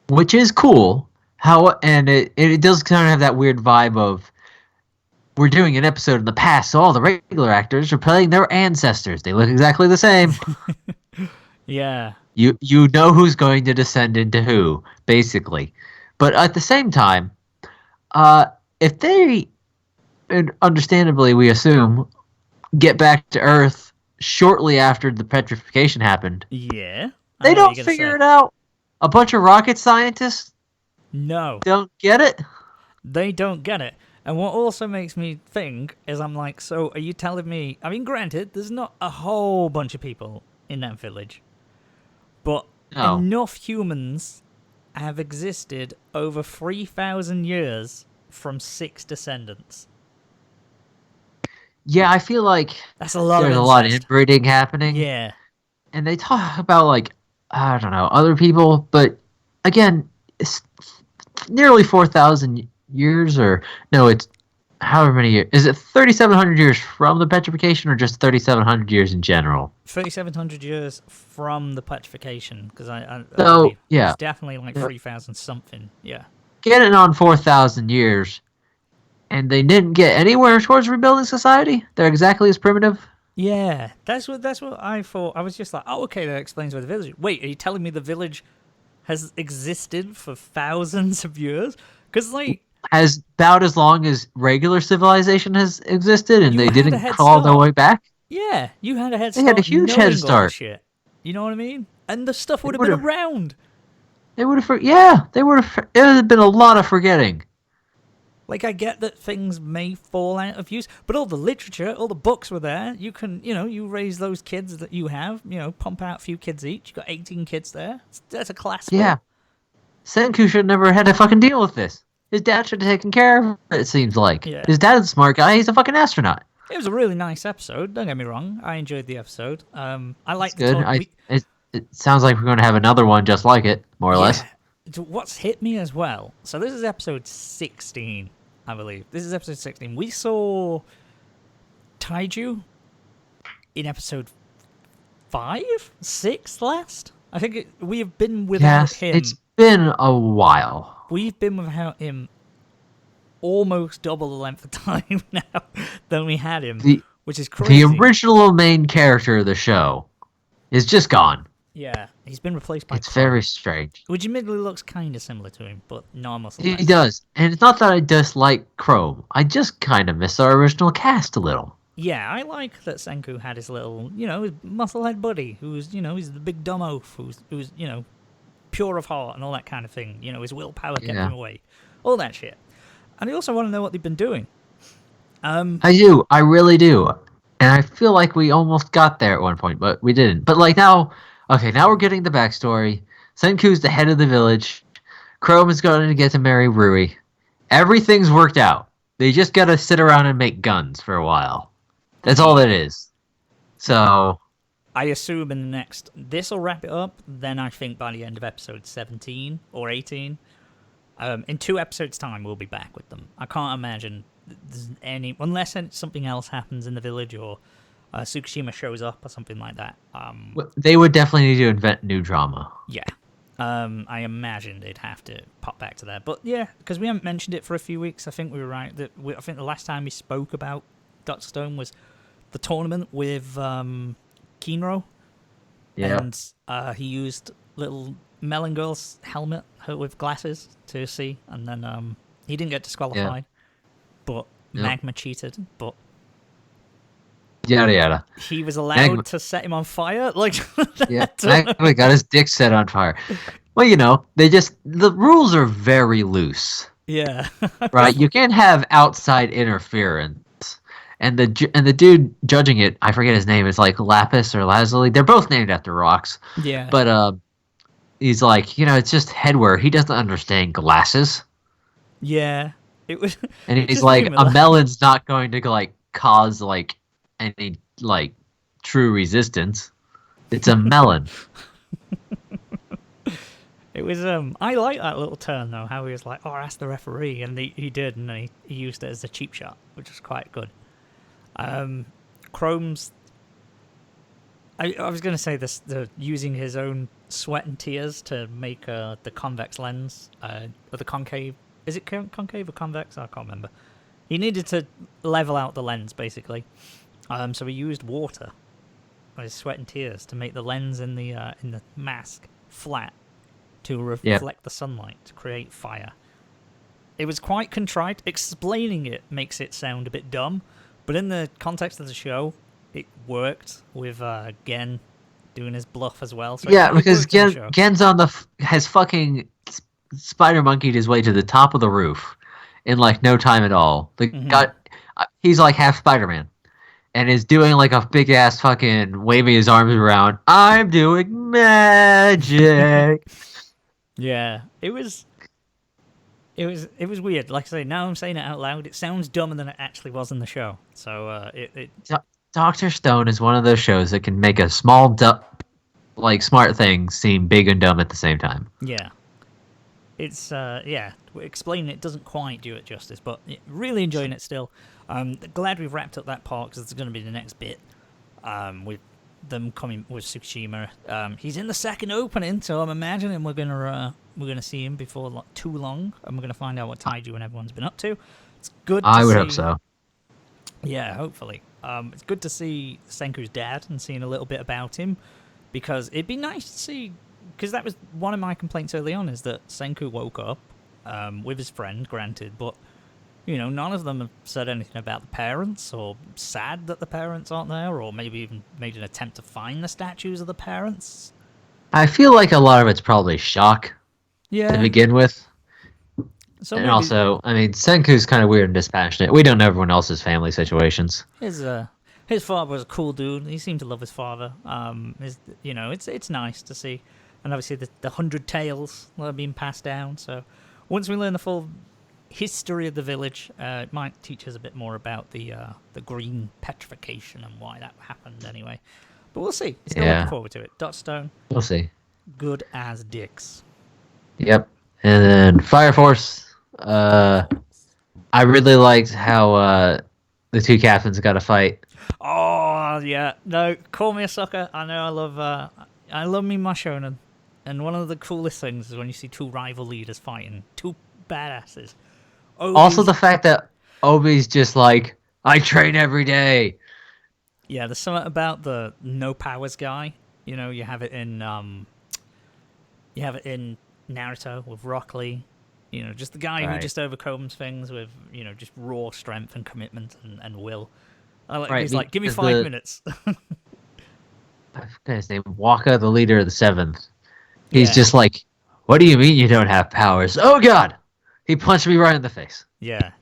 Which is cool. And it does kind of have that weird vibe of, we're doing an episode in the past, so all the regular actors are playing their ancestors. They look exactly the same. Yeah. You know who's going to descend into who, basically. But at the same time, if they, and understandably we assume, get back to Earth shortly after the petrification happened, yeah, they don't figure it out. A bunch of rocket scientists don't get it. They don't get it. And what also makes me think is I'm like, so are you telling me... I mean, granted, there's not a whole bunch of people in that village. But enough humans have existed over 3,000 years from 6 descendants. Yeah, I feel like that's a lot. There's a lot of inbreeding happening. Yeah. And they talk about, like, I don't know, other people. But, again, it's nearly 4,000 years, or... No, it's... however many years. Is it 3,700 years from the petrification, or just 3,700 years in general? 3,700 years from the petrification, because I So, believe yeah. it's definitely like 3,000 something. Yeah. Getting on 4,000 years, and they didn't get anywhere towards rebuilding society? They're exactly as primitive? Yeah, that's what I thought. I was just like, oh, okay, that explains why the village. Wait, are you telling me the village has existed for thousands of years? Because like, As about as long as regular civilization has existed, and You they had a didn't head crawl their start. way back? yeah, you had a head They start. had a huge knowing head all this start. shit. You know what I mean? And the stuff would have They been would've- around. They would have, they would have. It would have been a lot of forgetting. Like, I get that things may fall out of use, but all the literature, all the books were there. You can, you raise those kids that you have, pump out a few kids each. You got 18 kids there. That's a class. Yeah. Senku should never had to fucking deal with this. His dad should have taken care of it, it seems like. Yeah. His dad's a smart guy. He's a fucking astronaut. It was a really nice episode. Don't get me wrong. I enjoyed the episode. I liked Good. the It sounds like we're going to have another one just like it, more or less. What's hit me as well? So this is episode 16, I believe. This is episode 16. We saw Taiju in episode 5, 6 last. I think we have been without him. It's been a while. We've been without him almost double the length of time now than we had him, which is crazy. The original main character of the show is just gone. Yeah, he's been replaced by. It's very strange. Which admittedly looks kind of similar to him, but not muscle. He does, and it's not that I dislike Chrome. I just kind of miss our original cast a little. Yeah, I like that Senku had his little, his musclehead buddy, who's, he's the big dumb oaf, who's, pure of heart and all that kind of thing. His willpower kept him away, all that shit. And I also want to know what they've been doing. I do, I really do, and I feel like we almost got there at one point, but we didn't. But like now. Okay, now we're getting the backstory. Senku's the head of the village. Chrome is going to get to marry Rui. Everything's worked out. They just got to sit around and make guns for a while. That's all it is. So... I assume in the next... This will wrap it up. Then I think by the end of episode 17 or 18, in 2 episodes' time, we'll be back with them. I can't imagine there's any... Unless something else happens in the village or... Tsukushima shows up or something like that. They would definitely need to invent new drama. Yeah. I imagine they'd have to pop back to that. But yeah, because we haven't mentioned it for a few weeks, I think we were right. I think the last time we spoke about Dr. Stone was the tournament with Kinro. Yeah. And he used little Melon Girl's helmet with glasses to see. And then he didn't get disqualified. But Magma cheated. But yada yada. he was allowed to set him on fire. Like, yeah, Magma got his dick set on fire. Well, the rules are very loose. Yeah. Right, you can't have outside interference. And the dude judging it, I forget his name. It's like Lapis or Lazuli. They're both named after rocks. Yeah. But he's like, it's just headwear. He doesn't understand glasses. Yeah. It was. And he's like, a melon's not going to like cause like any like true resistance. It's a melon. It was I like that little turn though, how he was like, oh, ask the referee, and he did, and then he used it as a cheap shot, which was quite good. Chrome's I was gonna say this, the using his own sweat and tears to make the convex lens, or the concave. Is it concave or convex? I can't remember. He needed to level out the lens basically. So he used water, his sweat and tears, to make the lens in the mask flat to reflect the sunlight to create fire. It was quite contrite. Explaining it makes it sound a bit dumb, but in the context of the show, it worked with Gen doing his bluff as well. So yeah, because Gen's has fucking spider monkeyed his way to the top of the roof in like no time at all. He's like half Spider-Man. And is doing like a big ass fucking waving his arms around. I'm doing magic. Yeah, it was weird. Like I say, now I'm saying it out loud. It sounds dumber than it actually was in the show. So Dr. Stone is one of those shows that can make a small, smart thing seem big and dumb at the same time. Yeah. It's yeah, explaining it doesn't quite do it justice, but really enjoying it still. Glad we've wrapped up that part because it's going to be the next bit. With them coming with Tsukushima, he's in the second opening, so I'm imagining we're gonna see him before too long, and we're gonna find out what Taiju and everyone's been up to. It's good. I would hope so. Yeah, hopefully. It's good to see Senku's dad and seeing a little bit about him, because it'd be nice to see. Because that was one of my complaints early on, is that Senku woke up with his friend, granted, but none of them have said anything about the parents, or sad that the parents aren't there, or maybe even made an attempt to find the statues of the parents. I feel like a lot of it's probably shock Yeah. to begin with. So And maybe also, I mean, Senku's kind of weird and dispassionate. We don't know everyone else's family situations. his father was a cool dude. He seemed to love his father. It's nice to see. And obviously the 100 tales that are being passed down. So once we learn the full history of the village, it might teach us a bit more about the green petrification and why that happened anyway. But we'll see. Still looking forward to it. Dot Stone, We'll see. good as dicks. Yep. And then Fire Force. I really liked how the two captains got a fight. Oh yeah, no, call me a sucker. I know I love me my shonen, and one of the coolest things is when you see two rival leaders fighting, two badasses. Also, the fact that Obi's just like, I train every day. Yeah, there's something about the no powers guy. You have it in Naruto with Rock Lee. Just the guy who just overcomes things with just raw strength and commitment and will. He's like, give me 5 minutes. I forgot his name. Waka, the leader of the 7th. He's just like, what do you mean you don't have powers? Oh God! He punched me right in the face. Yeah,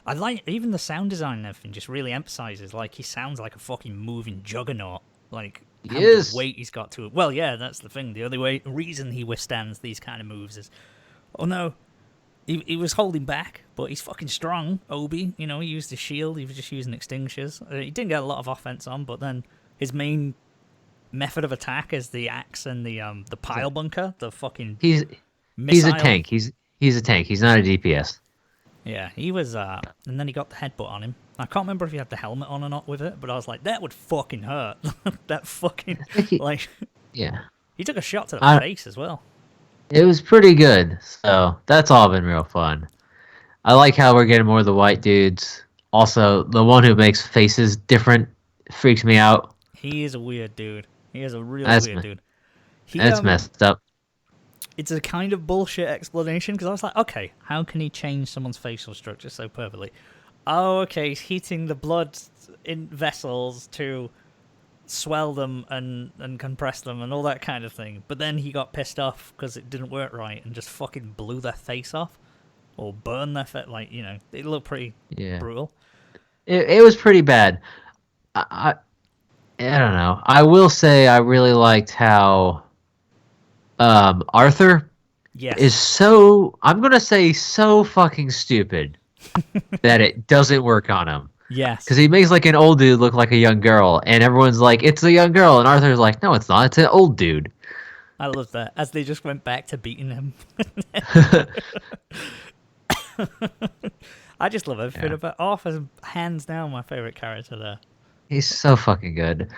I like even the sound design and everything. Just really emphasizes he sounds like a fucking moving juggernaut. Like how much weight he's got to it. Well, yeah, that's the thing. The only reason he withstands these kind of moves is, oh no, he was holding back, but he's fucking strong. Obi, he used his shield. He was just using extinguishers. He didn't get a lot of offense on, but then his main method of attack is the axe and the pile bunker. The fucking he's a tank. He's a tank. He's not a DPS. Yeah, he was. And then he got the headbutt on him. I can't remember if he had the helmet on or not with it, but I was like, that would fucking hurt. That fucking Yeah. He took a shot to the face as well. It was pretty good. So that's all been real fun. I like how we're getting more of the white dudes. Also, the one who makes faces different freaks me out. He is a weird dude. He is a really weird dude. That's messed up. It's a kind of bullshit explanation, because I was like, okay, how can he change someone's facial structure so perfectly? Oh, okay, he's heating the blood in vessels to swell them and compress them and all that kind of thing. But then he got pissed off because it didn't work right and just fucking blew their face off. Or burned their face. It looked pretty brutal. It was pretty bad. I don't know. I will say I really liked how Arthur is so, I'm going to say so fucking stupid that it doesn't work on him. Yes. Because he makes an old dude look like a young girl, and everyone's like, it's a young girl, and Arthur's like, no, it's not, it's an old dude. I love that, as they just went back to beating him. I just love everything about Arthur's hands down my favorite character there. He's so fucking good.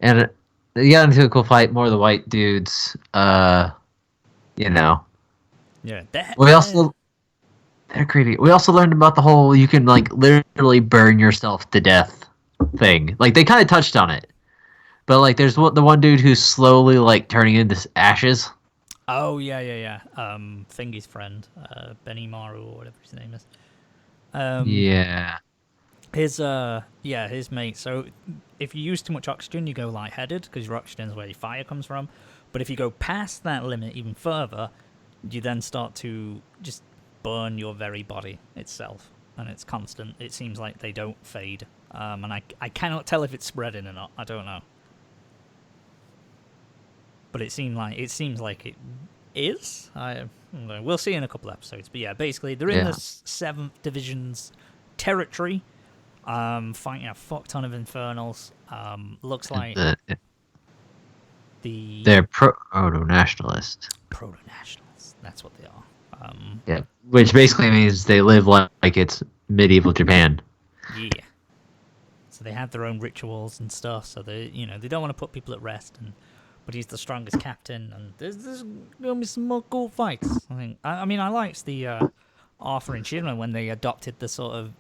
And they got into a cool fight, more of the white dudes, Yeah, they're creepy. We also learned about the whole you can literally burn yourself to death thing. They kind of touched on it, but there's the one dude who's slowly turning into ashes. Oh yeah. Thingy's friend, Benny Maru or whatever his name is. His mate. So if you use too much oxygen, you go lightheaded because your oxygen is where your fire comes from. But if you go past that limit even further, you then start to just burn your very body itself, and it's constant. It seems like they don't fade, and I cannot tell if it's spreading or not. I don't know, but it seems like it is. We'll see in a couple episodes. But yeah, basically they're in the 7th Division's territory, fighting a fuck ton of infernals. Looks like they're proto-nationalist. Proto-nationalists. That's what they are. Yeah, which basically means they live like it's medieval Japan. Yeah. So they have their own rituals and stuff. So they don't want to put people at rest. But he's the strongest captain, and there's gonna be some more cool fights. I think. I mean, I liked the Arthur and Shinra when they adopted the sort of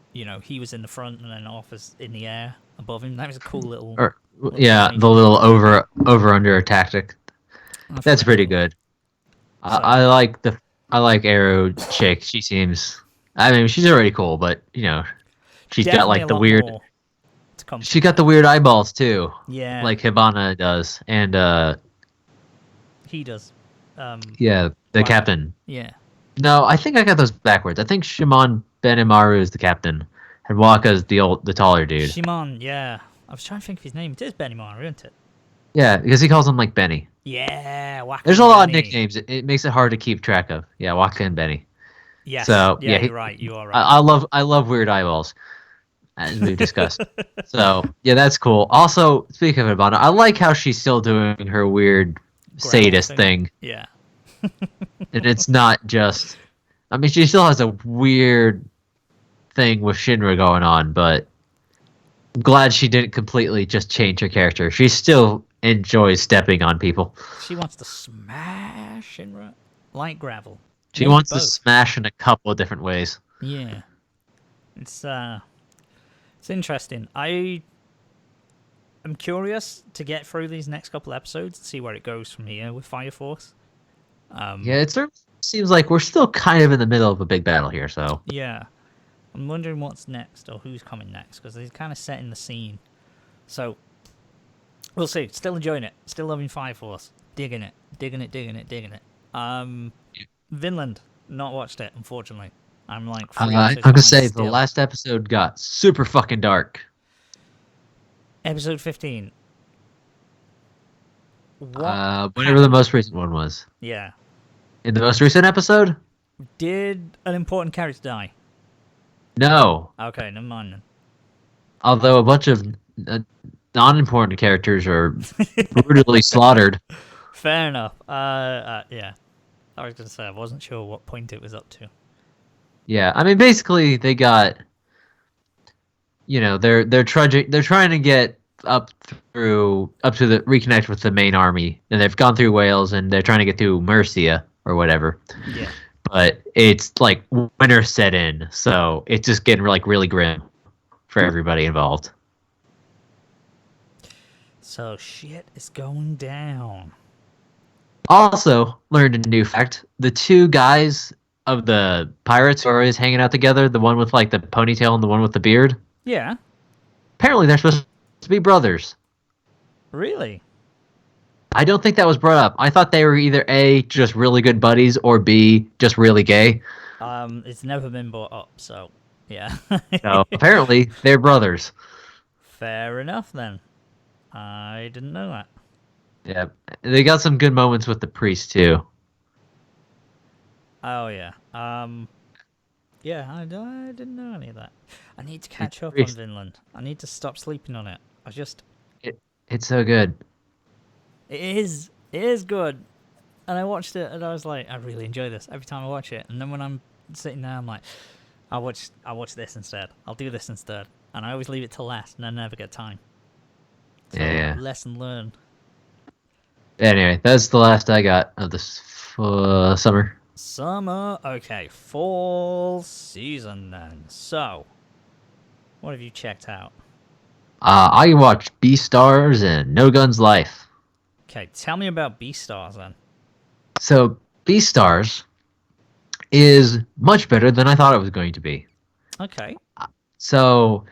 he was in the front and then Arthur's in the air above him. That was a cool little. Yeah, the little over under tactic. That's pretty good. So, I like Arrow chick. She seems. I mean, she's already cool, but she's got like the weird. She got the weird eyeballs too. Yeah. Like Hibana does, and he does. Yeah, the captain. Yeah. No, I think I got those backwards. I think Shimon Benimaru is the captain, and Waka's the taller dude. Shimon, yeah. I was trying to think of his name. It is Benimaru, isn't it? Yeah, because he calls him like Benny. Yeah, Waka. There's a lot of nicknames. It makes it hard to keep track of. Yeah, Waka and Benny. Yes. So yeah, you're right. You are right. I love weird eyeballs, as we've discussed. So yeah, that's cool. Also, speaking of Hibana, I like how she's still doing her weird sadist thing. Yeah. And it's not just. I mean, she still has a weird thing with Shinra going on, but I'm glad she didn't completely just change her character. She still enjoys stepping on people. She wants to smash Shinra like gravel. She wants to smash in a couple of different ways. Yeah. It's interesting. I'm curious to get through these next couple episodes and see where it goes from here with Fire Force. Yeah, it certainly seems like we're still kind of in the middle of a big battle here, so. Yeah. I'm wondering what's next or who's coming next because they're kind of setting the scene. So, we'll see. Still enjoying it. Still loving Fire Force. Digging it. Vinland. Not watched it, unfortunately. I'm like... I'm gonna say the last episode got super fucking dark. Episode 15. Whatever the most recent one was. Yeah. In the most recent episode? Did an important character die? No. Okay, never mind then. Although a bunch of non-important characters are brutally slaughtered. Fair enough. Yeah. I was going to say, I wasn't sure what point it was up to. Yeah, I mean, basically, they got... they're trying to get up to reconnect with the main army, and they've gone through Wales, and they're trying to get through Mercia, or whatever. Yeah. But it's like winter set in, so it's just getting like really grim for everybody involved. So shit is going down. Also, learned a new fact: the two guys of the pirates who are always hanging out together, the one with like the ponytail and the one with the beard. Yeah. Apparently, they're supposed to be brothers. Really? I don't think that was brought up. I thought they were either A, just really good buddies, or B, just really gay. It's never been brought up, so yeah. So apparently they're brothers. Fair enough then. I didn't know that. Yeah, they got some good moments with the priest too. Oh yeah. Yeah, I didn't know any of that. I need to catch up on Vinland. I need to stop sleeping on it. It's so good. It is good. And I watched it and I was like, I really enjoy this every time I watch it. And then when I'm sitting there, I'm like, I'll watch this instead. I'll do this instead. And I always leave it till last and I never get time. So, yeah. Lesson learned. Anyway, that's the last I got of this summer. Summer, okay, fall season then. So, what have you checked out? I watched Beastars and No Guns Life. Okay, tell me about Beastars then. So, Beastars is much better than I thought it was going to be. Okay. So,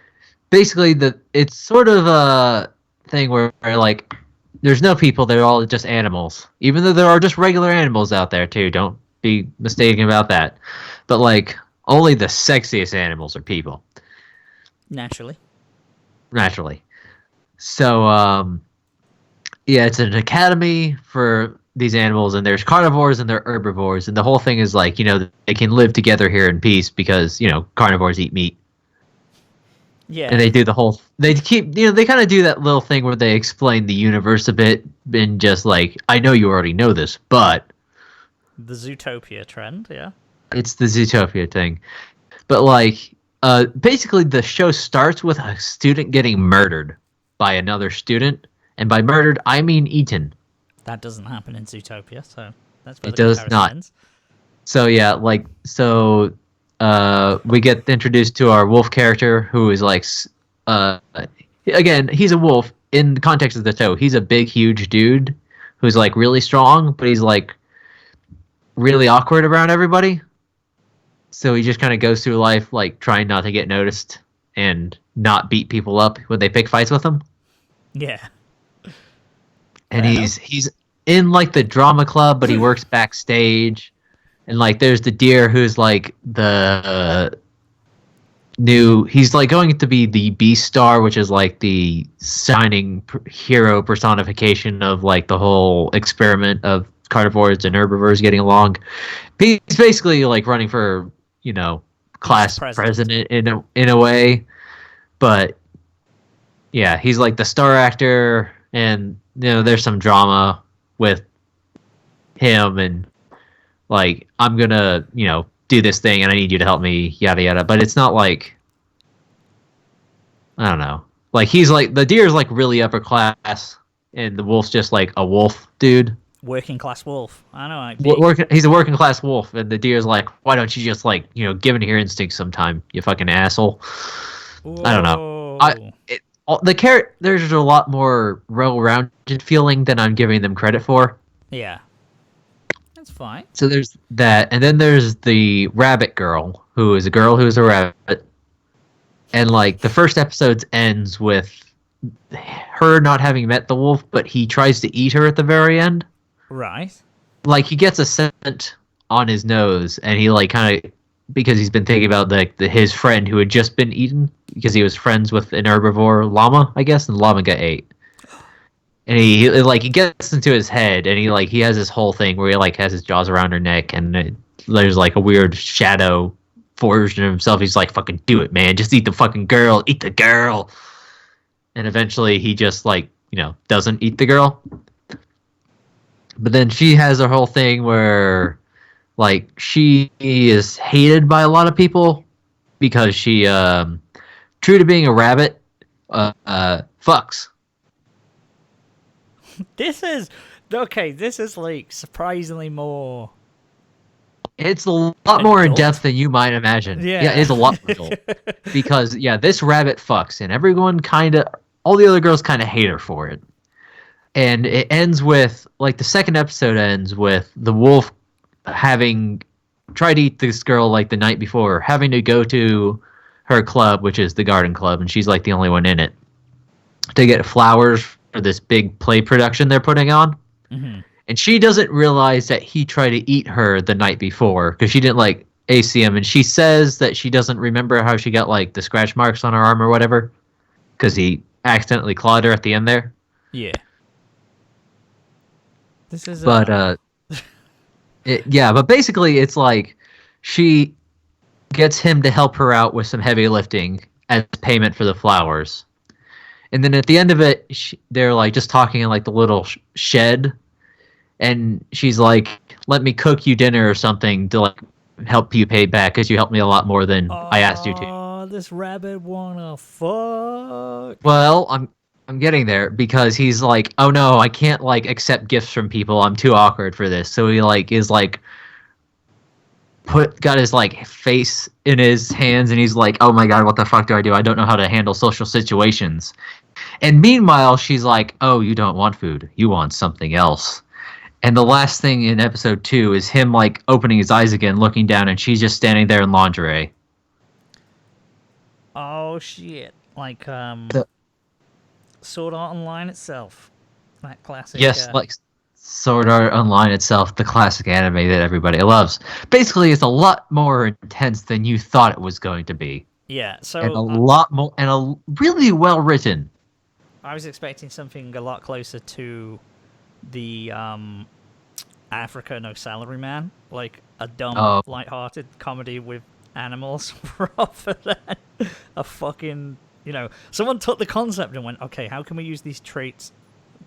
basically, it's sort of a thing where like, there's no people, they're all just animals. Even though there are just regular animals out there, too. Don't be mistaken about that. But, like, only the sexiest animals are people. Naturally. So, yeah, it's an academy for these animals, and there's carnivores and there are herbivores, and the whole thing is like, they can live together here in peace because, carnivores eat meat. Yeah. And they do they kind of do that little thing where they explain the universe a bit, and just like, I know you already know this, but... The Zootopia trend, yeah. It's the Zootopia thing. But like, basically, the show starts with a student getting murdered by another student, and by murdered, I mean eaten. That doesn't happen in Zootopia, so that's where It the does comparison not. ends. So yeah, we get introduced to our wolf character, who is like, again, he's a wolf in the context of the show. He's a big, huge dude who's like really strong, but he's like really awkward around everybody. So he just kind of goes through life like trying not to get noticed and not beat people up when they pick fights with him. Yeah. And Fair he's in like the drama club, but he works backstage. And like there's the deer who's like the he's like going to be the Beast Star, which is like the shining hero personification of like the whole experiment of carnivores and herbivores getting along. He's basically like running for, class president in a way. But yeah, he's like the star actor, and there's some drama with him, and like, I'm gonna do this thing and I need you to help me, yada yada. But it's not like, I don't know, like he's like, the deer's like really upper class and the wolf's just like a wolf dude. Working class wolf. I know. He's a working class wolf, and the deer's like, why don't you just like give in to your instincts sometime, you fucking asshole. Whoa. I don't know. There's a lot more well-rounded feeling than I'm giving them credit for. Yeah. That's fine. So there's that, and then there's the rabbit girl, who is a girl who's a rabbit, and like the first episode ends with her not having met the wolf, but he tries to eat her at the very end. Right. Like he gets a scent on his nose, and he like kind of, because he's been thinking about like his friend who had just been eaten, because he was friends with an herbivore llama, I guess, and the llama got ate. And he gets into his head, and he has this whole thing where he like has his jaws around her neck, and there's like a weird shadow version of himself. He's like, fucking do it, man, just eat the fucking girl, eat the girl. And eventually he just like doesn't eat the girl. But then she has a whole thing where like she is hated by a lot of people because she true to being a rabbit fucks. This is like surprisingly more. It's a lot more in depth than you might imagine. Yeah, it is a lot more adult. Because this rabbit fucks, and everyone all the other girls kind of hate her for it. And it ends with like the second episode ends with the wolf having tried to eat this girl like the night before, having to go to her club, which is the garden club, and she's like the only one in it, to get flowers for this big play production they're putting on. Mm-hmm. And she doesn't realize that he tried to eat her the night before, because she didn't like AC him, and she says that she doesn't remember how she got like the scratch marks on her arm or whatever, because he accidentally clawed her at the end there. Yeah. This is but but basically it's like she gets him to help her out with some heavy lifting as payment for the flowers. And then at the end of it, they're like just talking in like the little shed, and she's like, let me cook you dinner or something to like help you pay back, because you helped me a lot more than I asked you to. Oh, this rabbit wanna fuck. Well, I'm getting there, because he's like, oh no, I can't like accept gifts from people. I'm too awkward for this. So he like is like got his like face in his hands, and he's like, oh my god, what the fuck do? I don't know how to handle social situations. And meanwhile, she's like, oh, you don't want food. You want something else. And the last thing in episode 2 is him like opening his eyes again, looking down, and she's just standing there in lingerie. Oh shit! Like Sword Art Online itself, that classic. Yes, like Sword Art Online itself, the classic anime that everybody loves. Basically, it's a lot more intense than you thought it was going to be. Yeah, so and a lot more, and a really well written. I was expecting something a lot closer to the Africa No Salary Man, like a dumb, light-hearted comedy with animals, rather than a fucking, someone took the concept and went, okay, how can we use these traits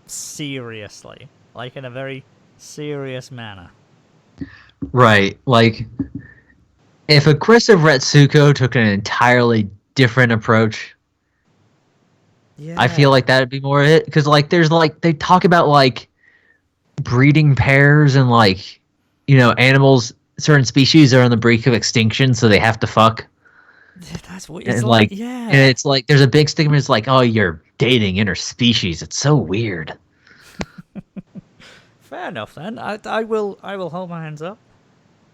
seriously, like in a very serious manner? Right, like If aggressive Retsuko took an entirely different approach, Yeah. I feel like that'd be more it. Because like, there's like they talk about like breeding pairs and like, animals. Certain species are on the brink of extinction, so they have to fuck. That's what it's And like. like, Yeah. and it's like there's a big stigma. It's like, oh, you're dating interspecies. It's so weird. Fair enough then. I will hold my hands up.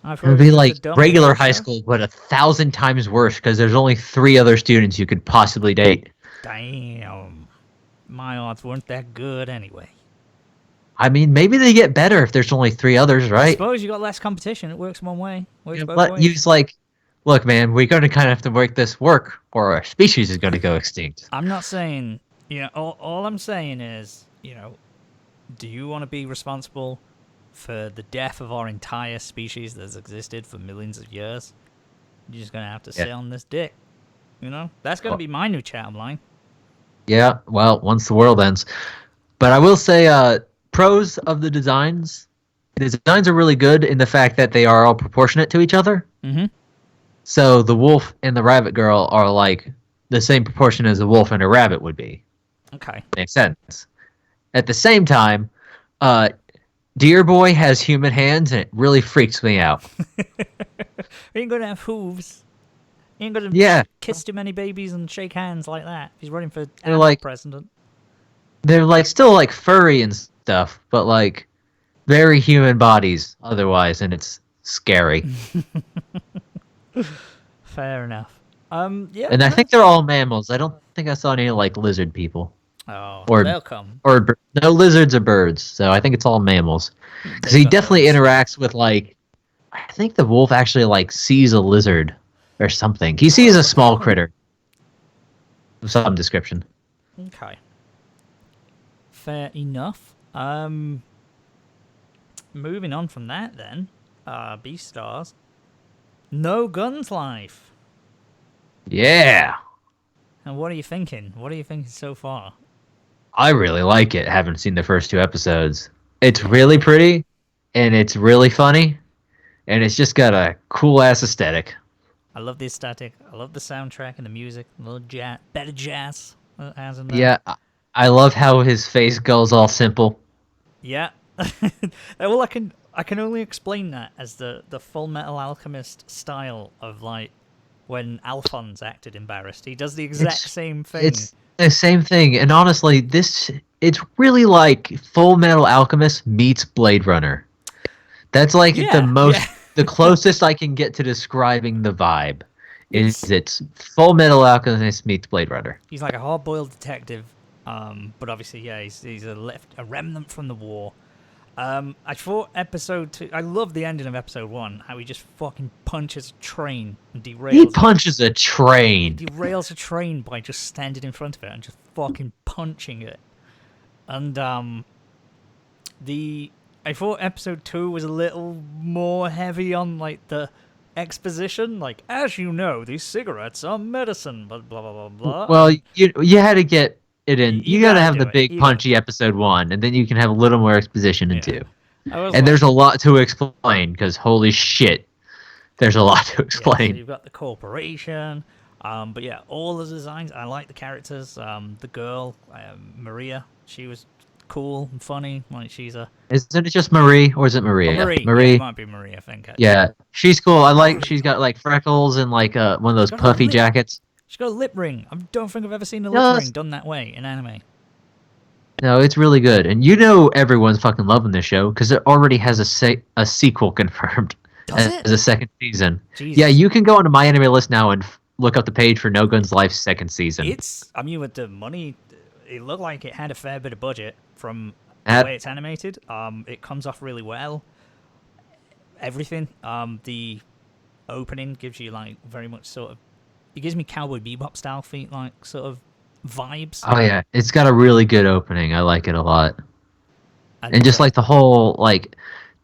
I It would thought be was a like dumb regular approach, high though. school, but 1,000 times worse because there's only 3 other students you could possibly date. Damn. My odds weren't that good anyway. I mean, maybe they get better if there's only 3 others, I right? suppose you got less competition. It works one way. Works both But ways. use like, look, man, we're going to kind of have to make this work, or our species is going to go extinct. I'm not saying, all I'm saying is, do you want to be responsible for the death of our entire species that's existed for millions of years? You're just going to have to sit on this dick. That's going to be my new chat line. Yeah, well, once the world ends. But I will say, pros of the designs. The designs are really good in the fact that they are all proportionate to each other. Mm-hmm. So the wolf and the rabbit girl are like the same proportion as a wolf and a rabbit would be. Okay. Makes sense. At the same time, Deer Boy has human hands, and it really freaks me out. He ain't going to have hooves. He ain't going to kiss too many babies and shake hands like that. He's running for president. They're like still like furry and stuff, but like very human bodies otherwise, and it's scary. Fair enough. Yeah. And I think they're all mammals. I don't think I saw any like lizard people. Oh, Or they'll come. Or no lizards or birds. So I think it's all mammals. Because he definitely interacts with like, I think the wolf actually like sees a lizard or something. He sees a small critter of some description. Okay. Fair enough. Moving on from that then, Beastars. No Guns Life. Yeah. And what are you thinking? What are you thinking so far? I really like it. Haven't seen the first 2 episodes. It's really pretty, and it's really funny, and it's just got a cool ass aesthetic. I love the aesthetic. I love the soundtrack and the music. A little jazz, better jazz. As in there. Yeah, I love how his face goes all simple. Yeah. Well, I can only explain that as the Full Metal Alchemist style of like when Alphonse acted embarrassed. He does the exact same thing. It's the same thing, and honestly, it's really like Full Metal Alchemist meets Blade Runner. That's like the closest I can get to describing the vibe. It's Full Metal Alchemist meets Blade Runner. He's like a hard-boiled detective, but obviously, he's a remnant from the war. I thought episode 2. I love the ending of episode 1. How he just fucking punches a train and derails. He punches a train. He derails a train by just standing in front of it and just fucking punching it. And I thought episode 2 was a little more heavy on like the exposition. Like, as you know, these cigarettes are medicine. Blah blah blah blah blah. Well, you had to get it in. You gotta have the big You punchy episode 1, and then you can have a little more exposition in 2. And like, there's a lot to explain because holy shit, there's a lot to explain. So you've got the corporation, but yeah, all the designs. I like the characters. The girl, Maria, she was cool and funny. Like she's a. Isn't it just Marie or is it Maria? Marie. Marie. Yeah, it might be Marie, I think. Actually. Yeah, she's cool. I like. She's got like freckles and like one of those puffy jackets. She's got a lip ring. I don't think I've ever seen a lip ring done that way in anime. No, it's really good, and everyone's fucking loving this show because it already has a sequel confirmed. Does it? As a second season. Jesus. Yeah, you can go onto My Anime List now and look up the page for No Guns Life's second season. With the money, it looked like it had a fair bit of budget from the way it's animated. It comes off really well. Everything. The opening gives you like very much sort of. It gives me Cowboy Bebop style like sort of vibes. Oh yeah, it's got a really good opening. I like it a lot. And just like the whole like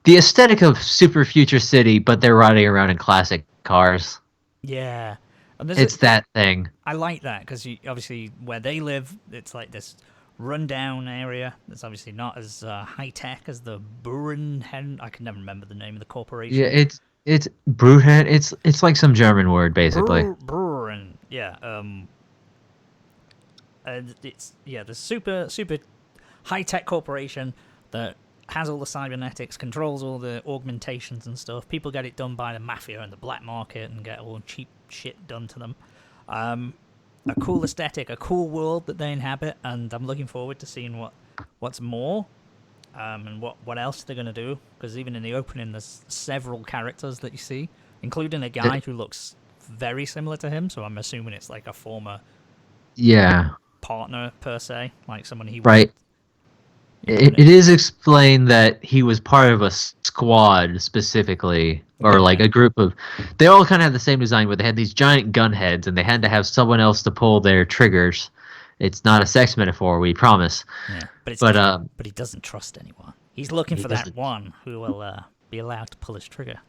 the aesthetic of Super Future City, but they're riding around in classic cars. Yeah. And it's that thing. I like that because obviously where they live, it's like this rundown area. It's obviously not as high tech as the Buren. I can never remember the name of the corporation. Yeah, It's Bruten. It's like some German word, basically. Bruren. Yeah. And it's the super high tech corporation that has all the cybernetics, controls all the augmentations and stuff. People get it done by the mafia and the black market and get all cheap shit done to them. A cool aesthetic, a cool world that they inhabit, and I'm looking forward to seeing what's more. And what else they're going to do, because even in the opening there's several characters that you see, including a guy who looks very similar to him, so I'm assuming it's like a former partner per se, like someone he right. It is explained that he was part of a squad specifically, or like a group of. They all kind of had the same design, but they had these giant gun heads, and they had to have someone else to pull their triggers. It's not a sex metaphor, we promise. Yeah, but he doesn't trust anyone. He's looking for that one who will be allowed to pull his trigger.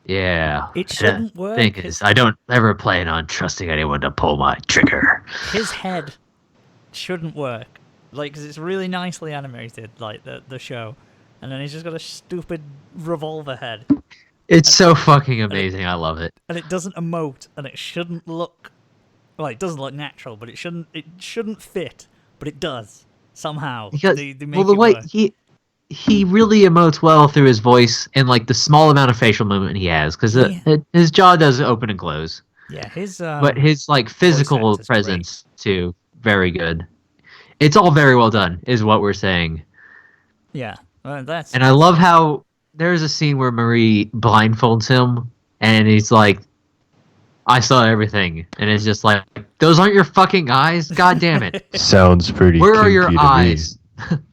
Yeah, it shouldn't work. The thing is, I don't ever plan on trusting anyone to pull my trigger. His head shouldn't work, like, because it's really nicely animated, like the show, and then he's just got a stupid revolver head. It's so fucking amazing. I love it. And it doesn't emote, and it shouldn't look. Well, it doesn't look natural, but it shouldn't fit, but it does somehow. Because, they make well, the way work. he really emotes well through his voice and like the small amount of facial movement he has, because his jaw does open and close. Yeah, his but his like physical presence too, very good. It's all very well done, is what we're saying. Yeah, and I love how there's a scene where Marie blindfolds him, and he's like, I saw everything, and it's just like, those aren't your fucking eyes? God damn it. Sounds pretty Where are your kinky to eyes?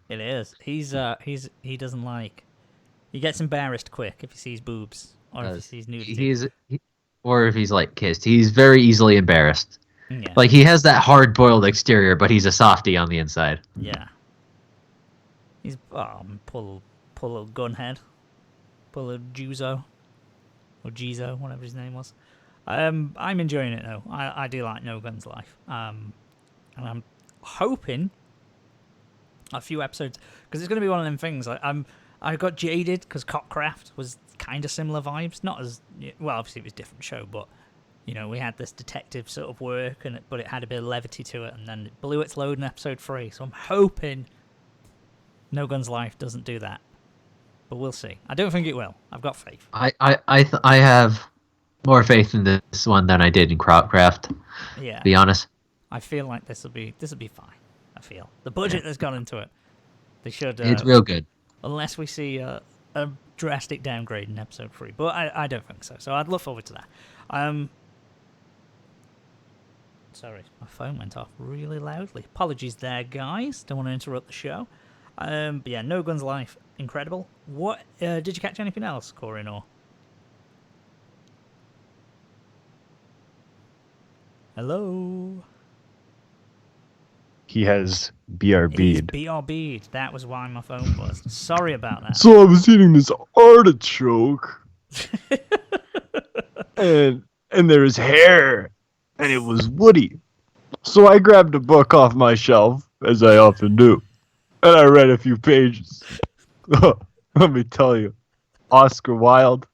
It is. He doesn't like. He gets embarrassed quick if he sees boobs or if he sees nudity. Or if he's like kissed. He's very easily embarrassed. Yeah. Like he has that hard-boiled exterior, but he's a softie on the inside. Yeah. He's pull a gunhead, pull a Juzo, or Jizo, whatever his name was. I'm enjoying it though. I do like No Guns Life. And I'm hoping a few episodes, because it's going to be one of them things. I got jaded because Cockcraft was kind of similar vibes. Not as well, obviously it was a different show, but you know, we had this detective sort of work, but it had a bit of levity to it, and then it blew its load in episode 3. So I'm hoping No Guns Life doesn't do that, but we'll see. I don't think it will. I've got faith. I have more faith in this one than I did in Cockcraft. Yeah. To be honest. I feel like this will be fine. I feel the budget that's gone into it. They should. It's real good. Unless we see a drastic downgrade in episode 3, but I don't think so. So I'd look forward to that. Sorry, my phone went off really loudly. Apologies there, guys. Don't want to interrupt the show. But yeah, No Guns Life, incredible. What did you catch anything else, Corin, or? Hello. He has BRB'd. He's BRB'd. That was why my phone buzzed. Sorry about that. So I was eating this artichoke, and there was hair, and it was woody. So I grabbed a book off my shelf, as I often do, and I read a few pages. Let me tell you, Oscar Wilde,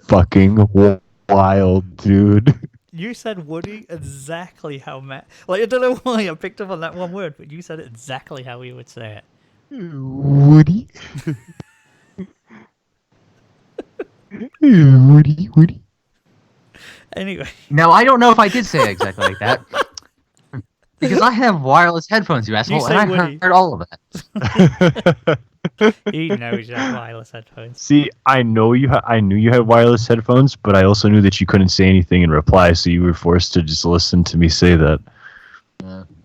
fucking wild, dude. You said Woody exactly how like, I don't know why I picked up on that one word, but you said it exactly how you would say it. Woody. Woody. Anyway. Now, I don't know if I did say it exactly like that. Because I have wireless headphones, you asshole, and I heard all of that. He knows you have wireless headphones. See, I knew you had wireless headphones, but I also knew that you couldn't say anything in reply, so you were forced to just listen to me say that.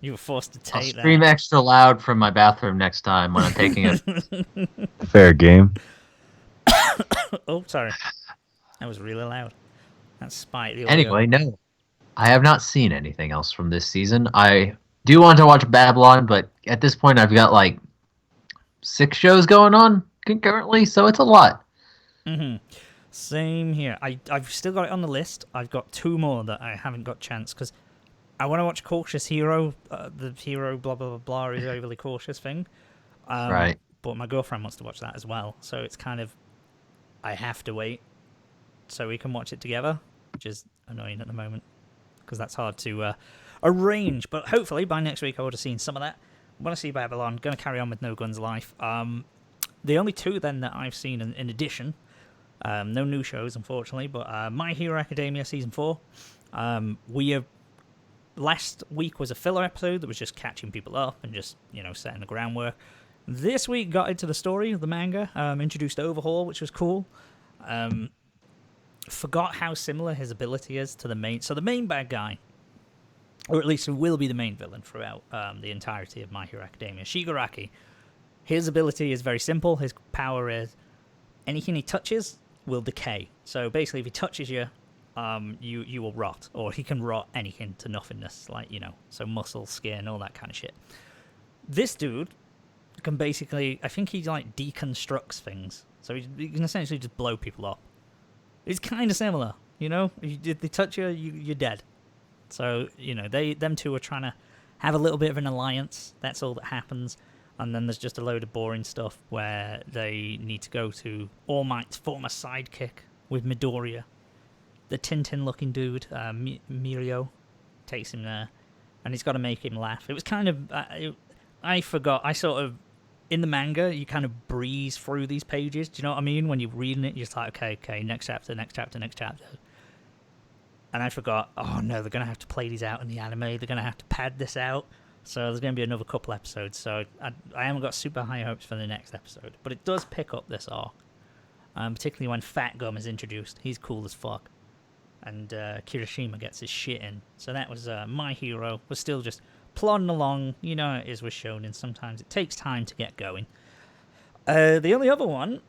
You were forced to take I'll scream extra loud from my bathroom next time when I'm taking it. Fair game. Oh, sorry. That was really loud. That's spite the audio. Anyway, no. I have not seen anything else from this season. I do want to watch Babylon, but at this point I've got like 6 shows going on concurrently, so it's a lot. Mm-hmm. Same here. I've still got it on the list. I've got 2 more that I haven't got chance, because I want to watch Cautious Hero. The hero blah blah blah blah is overly cautious thing. Right. But my girlfriend wants to watch that as well, so it's kind of, I have to wait. so we can watch it together, which is annoying at the moment because that's hard to arrange. But hopefully by next week I would have seen some of that. I want to see Babylon. Going to carry on with No Guns Life. The only two then that I've seen in addition, no new shows unfortunately, but My Hero Academia season 4. Last week was a filler episode that was just catching people up and just setting the groundwork. This week got into the story of the manga, introduced Overhaul, which was cool. Forgot how similar his ability is to the main. So the main bad guy, or at least who will be the main villain throughout the entirety of My Hero Academia, Shigaraki. His ability is very simple. His power is anything he touches will decay. So basically, if he touches you, you will rot, or he can rot anything to nothingness, like so muscle, skin, all that kind of shit. This dude can basically, I think he like deconstructs things, so he can essentially just blow people up. It's kind of similar, if they touch you, you're dead. So them two are trying to have a little bit of an alliance. That's all that happens. And then there's just a load of boring stuff where they need to go to All Might's former sidekick with Midoriya. The Tintin-looking dude, Mirio, takes him there, and he's got to make him laugh. It was kind of... I forgot. I sort of... In the manga, you kind of breeze through these pages. Do you know what I mean? When you're reading it, you're just like, okay, next chapter, next chapter, next chapter. And I forgot, oh no, they're going to have to play these out in the anime. They're going to have to pad this out. So there's going to be another couple episodes. So I haven't got super high hopes for the next episode. But it does pick up this arc. Particularly when Fat Gum is introduced. He's cool as fuck. And Kirishima gets his shit in. So that was My Hero. We're still just plodding along. You know how it is with shonen. Sometimes it takes time to get going. The only other one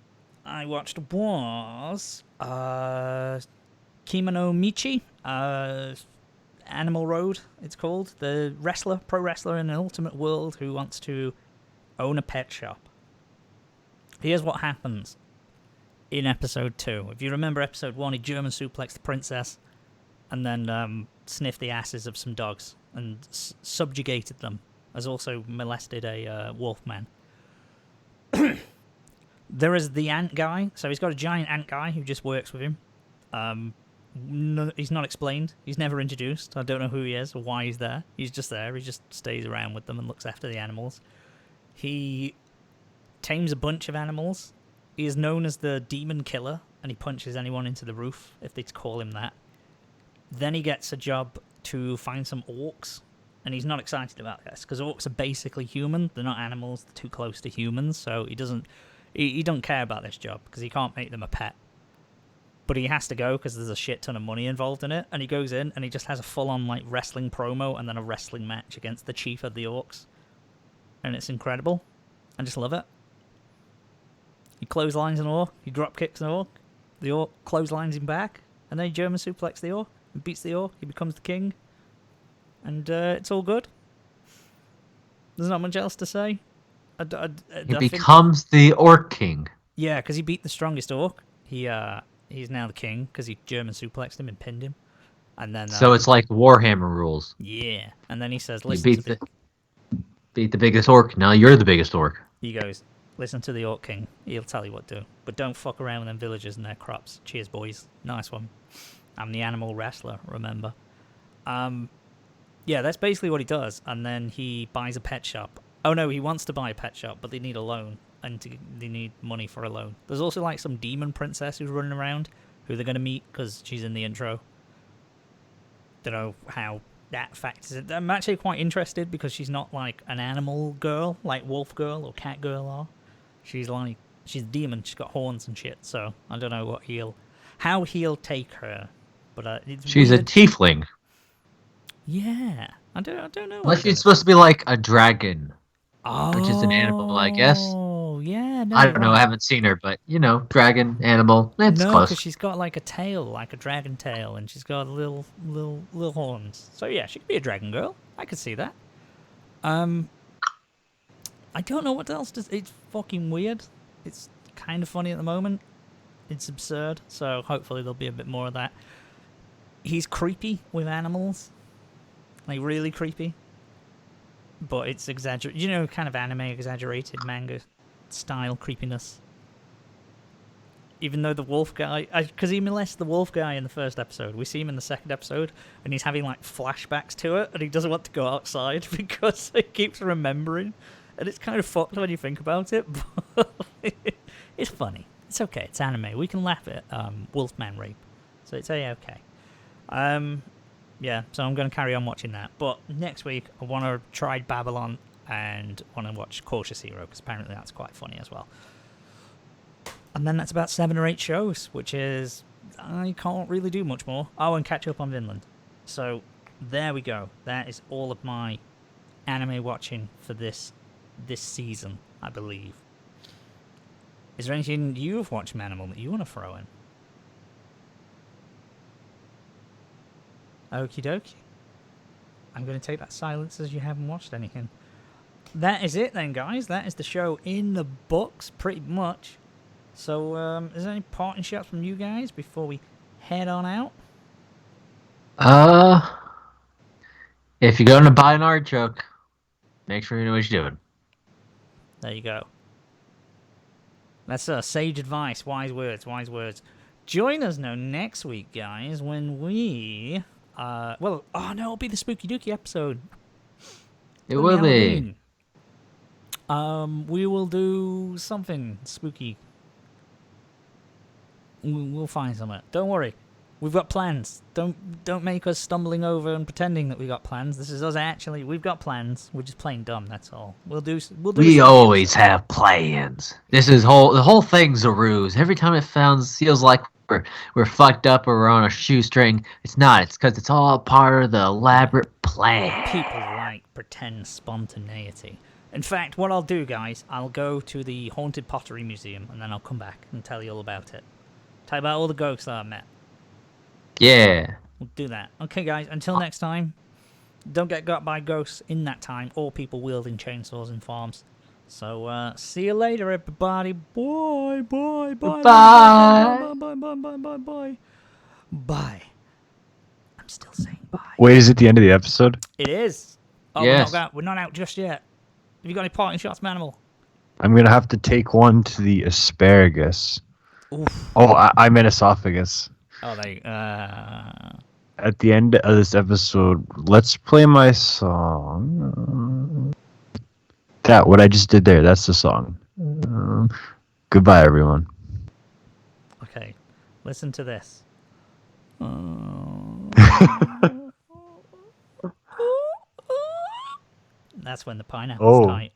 I watched was Kimono Michi. Animal Road, it's called. The pro wrestler in an ultimate world who wants to own a pet shop. Here's what happens in episode 2. If you remember episode 1, he German suplexed the princess and then sniffed the asses of some dogs and subjugated them, as also molested a wolfman. There is the ant guy. So he's got a giant ant guy who just works with him. No, he's not explained. He's never introduced. I don't know who he is or why he's there. He's just there. He just stays around with them and looks after the animals. He tames a bunch of animals. He is known as the demon killer, and he punches anyone into the roof, if they call him that. Then he gets a job to find some orcs, and he's not excited about this, because orcs are basically human. They're not animals. They're too close to humans, so he don't care about this job, because he can't make them a pet. But he has to go because there's a shit ton of money involved in it. And he goes in and he just has a full-on like wrestling promo and then a wrestling match against the chief of the orcs. And it's incredible. I just love it. He clotheslines an orc. He drop kicks an orc. The orc clotheslines him back. And then he German suplex the orc and beats the orc. He becomes the king. And it's all good. There's not much else to say. He becomes the orc king. Yeah, because he beat the strongest orc. He's now the king because he German suplexed him and pinned him. And then so it's like Warhammer rules. Yeah. And then he says, listen, you beat the biggest orc. Now you're the biggest orc. He goes, listen to the orc king. He'll tell you what to do. But don't fuck around with them villagers and their crops. Cheers, boys. Nice one. I'm the animal wrestler, remember? Yeah, that's basically what he does. And then he buys a pet shop. Oh no, he wants to buy a pet shop, but they need a loan. And they need money for a loan. There's also like some demon princess who's running around, who they're going to meet because she's in the intro. Don't know how that factors in. I'm actually quite interested because she's not like an animal girl, like wolf girl or cat girl are. She's a demon. She's got horns and shit. So I don't know how he'll take her. But she's weird. A tiefling. Yeah, I don't know. Unless she's supposed to be like a dragon, which is an animal, I guess. Oh, yeah. No, I don't know. I haven't seen her, but dragon, animal. It's close. No, because she's got like a tail, like a dragon tail, and she's got little horns. So yeah, she could be a dragon girl. I could see that. I don't know what else. It's fucking weird. It's kind of funny at the moment. It's absurd. So hopefully there'll be a bit more of that. He's creepy with animals, like really creepy. But it's exaggerated, kind of anime exaggerated manga style creepiness. even though the wolf guy, because he molested the wolf guy in the first episode, we see him in the second episode, and he's having like flashbacks to it, and he doesn't want to go outside because he keeps remembering, and it's kind of fucked when you think about it. But it's funny. It's okay. It's anime. We can laugh at Wolfman rape, so it's okay. Yeah. So I'm going to carry on watching that. But next week I want to try Babylon and want to watch Cautious Hero because apparently that's quite funny as well. And then that's about 7 or 8 shows, which is, I can't really do much more. Oh, and catch up on Vinland. So, there we go. That is all of my anime watching for this season, I believe. Is there anything you've watched, Manimal, that you want to throw in? Okie dokie. I'm going to take that silence as you haven't watched anything. That is it then, guys. That is the show in the books, pretty much. So, is there any parting shots from you guys before we head on out? If you're going to buy an artichoke, make sure you know what you're doing. There you go. That's sage advice, wise words, wise words. Join us now next week, guys, when we, it'll be the Spooky Dookie episode. It will be. We will do something spooky. We'll find something. Don't worry. We've got plans. Don't make us stumbling over and pretending that we got plans. This is us actually. We've got plans. We're just playing dumb. That's all. We always have plans. The whole thing's a ruse. Every time it feels like we're fucked up or we're on a shoestring, it's not. It's because it's all part of the elaborate plan. People like pretend spontaneity. In fact, what I'll do, guys, I'll go to the Haunted Pottery Museum and then I'll come back and tell you all about it. Tell you about all the ghosts that I met. Yeah. We'll do that. Okay, guys, until next time, don't get got by ghosts in that time or people wielding chainsaws in farms. So, see you later, everybody. Bye, bye, bye. Bye. Bye, bye, bye, bye, bye, bye. Bye. I'm still saying bye. Wait, is it the end of the episode? It is. Oh, yes. We're not out just yet. Have you got any parting shots, Manimal? I'm gonna have to take one to the asparagus. Oof. Oh, I meant esophagus. Oh, there you At the end of this episode, let's play my song. What I just did there, that's the song. Goodbye, everyone. Okay, listen to this. That's when the pineapple's tight.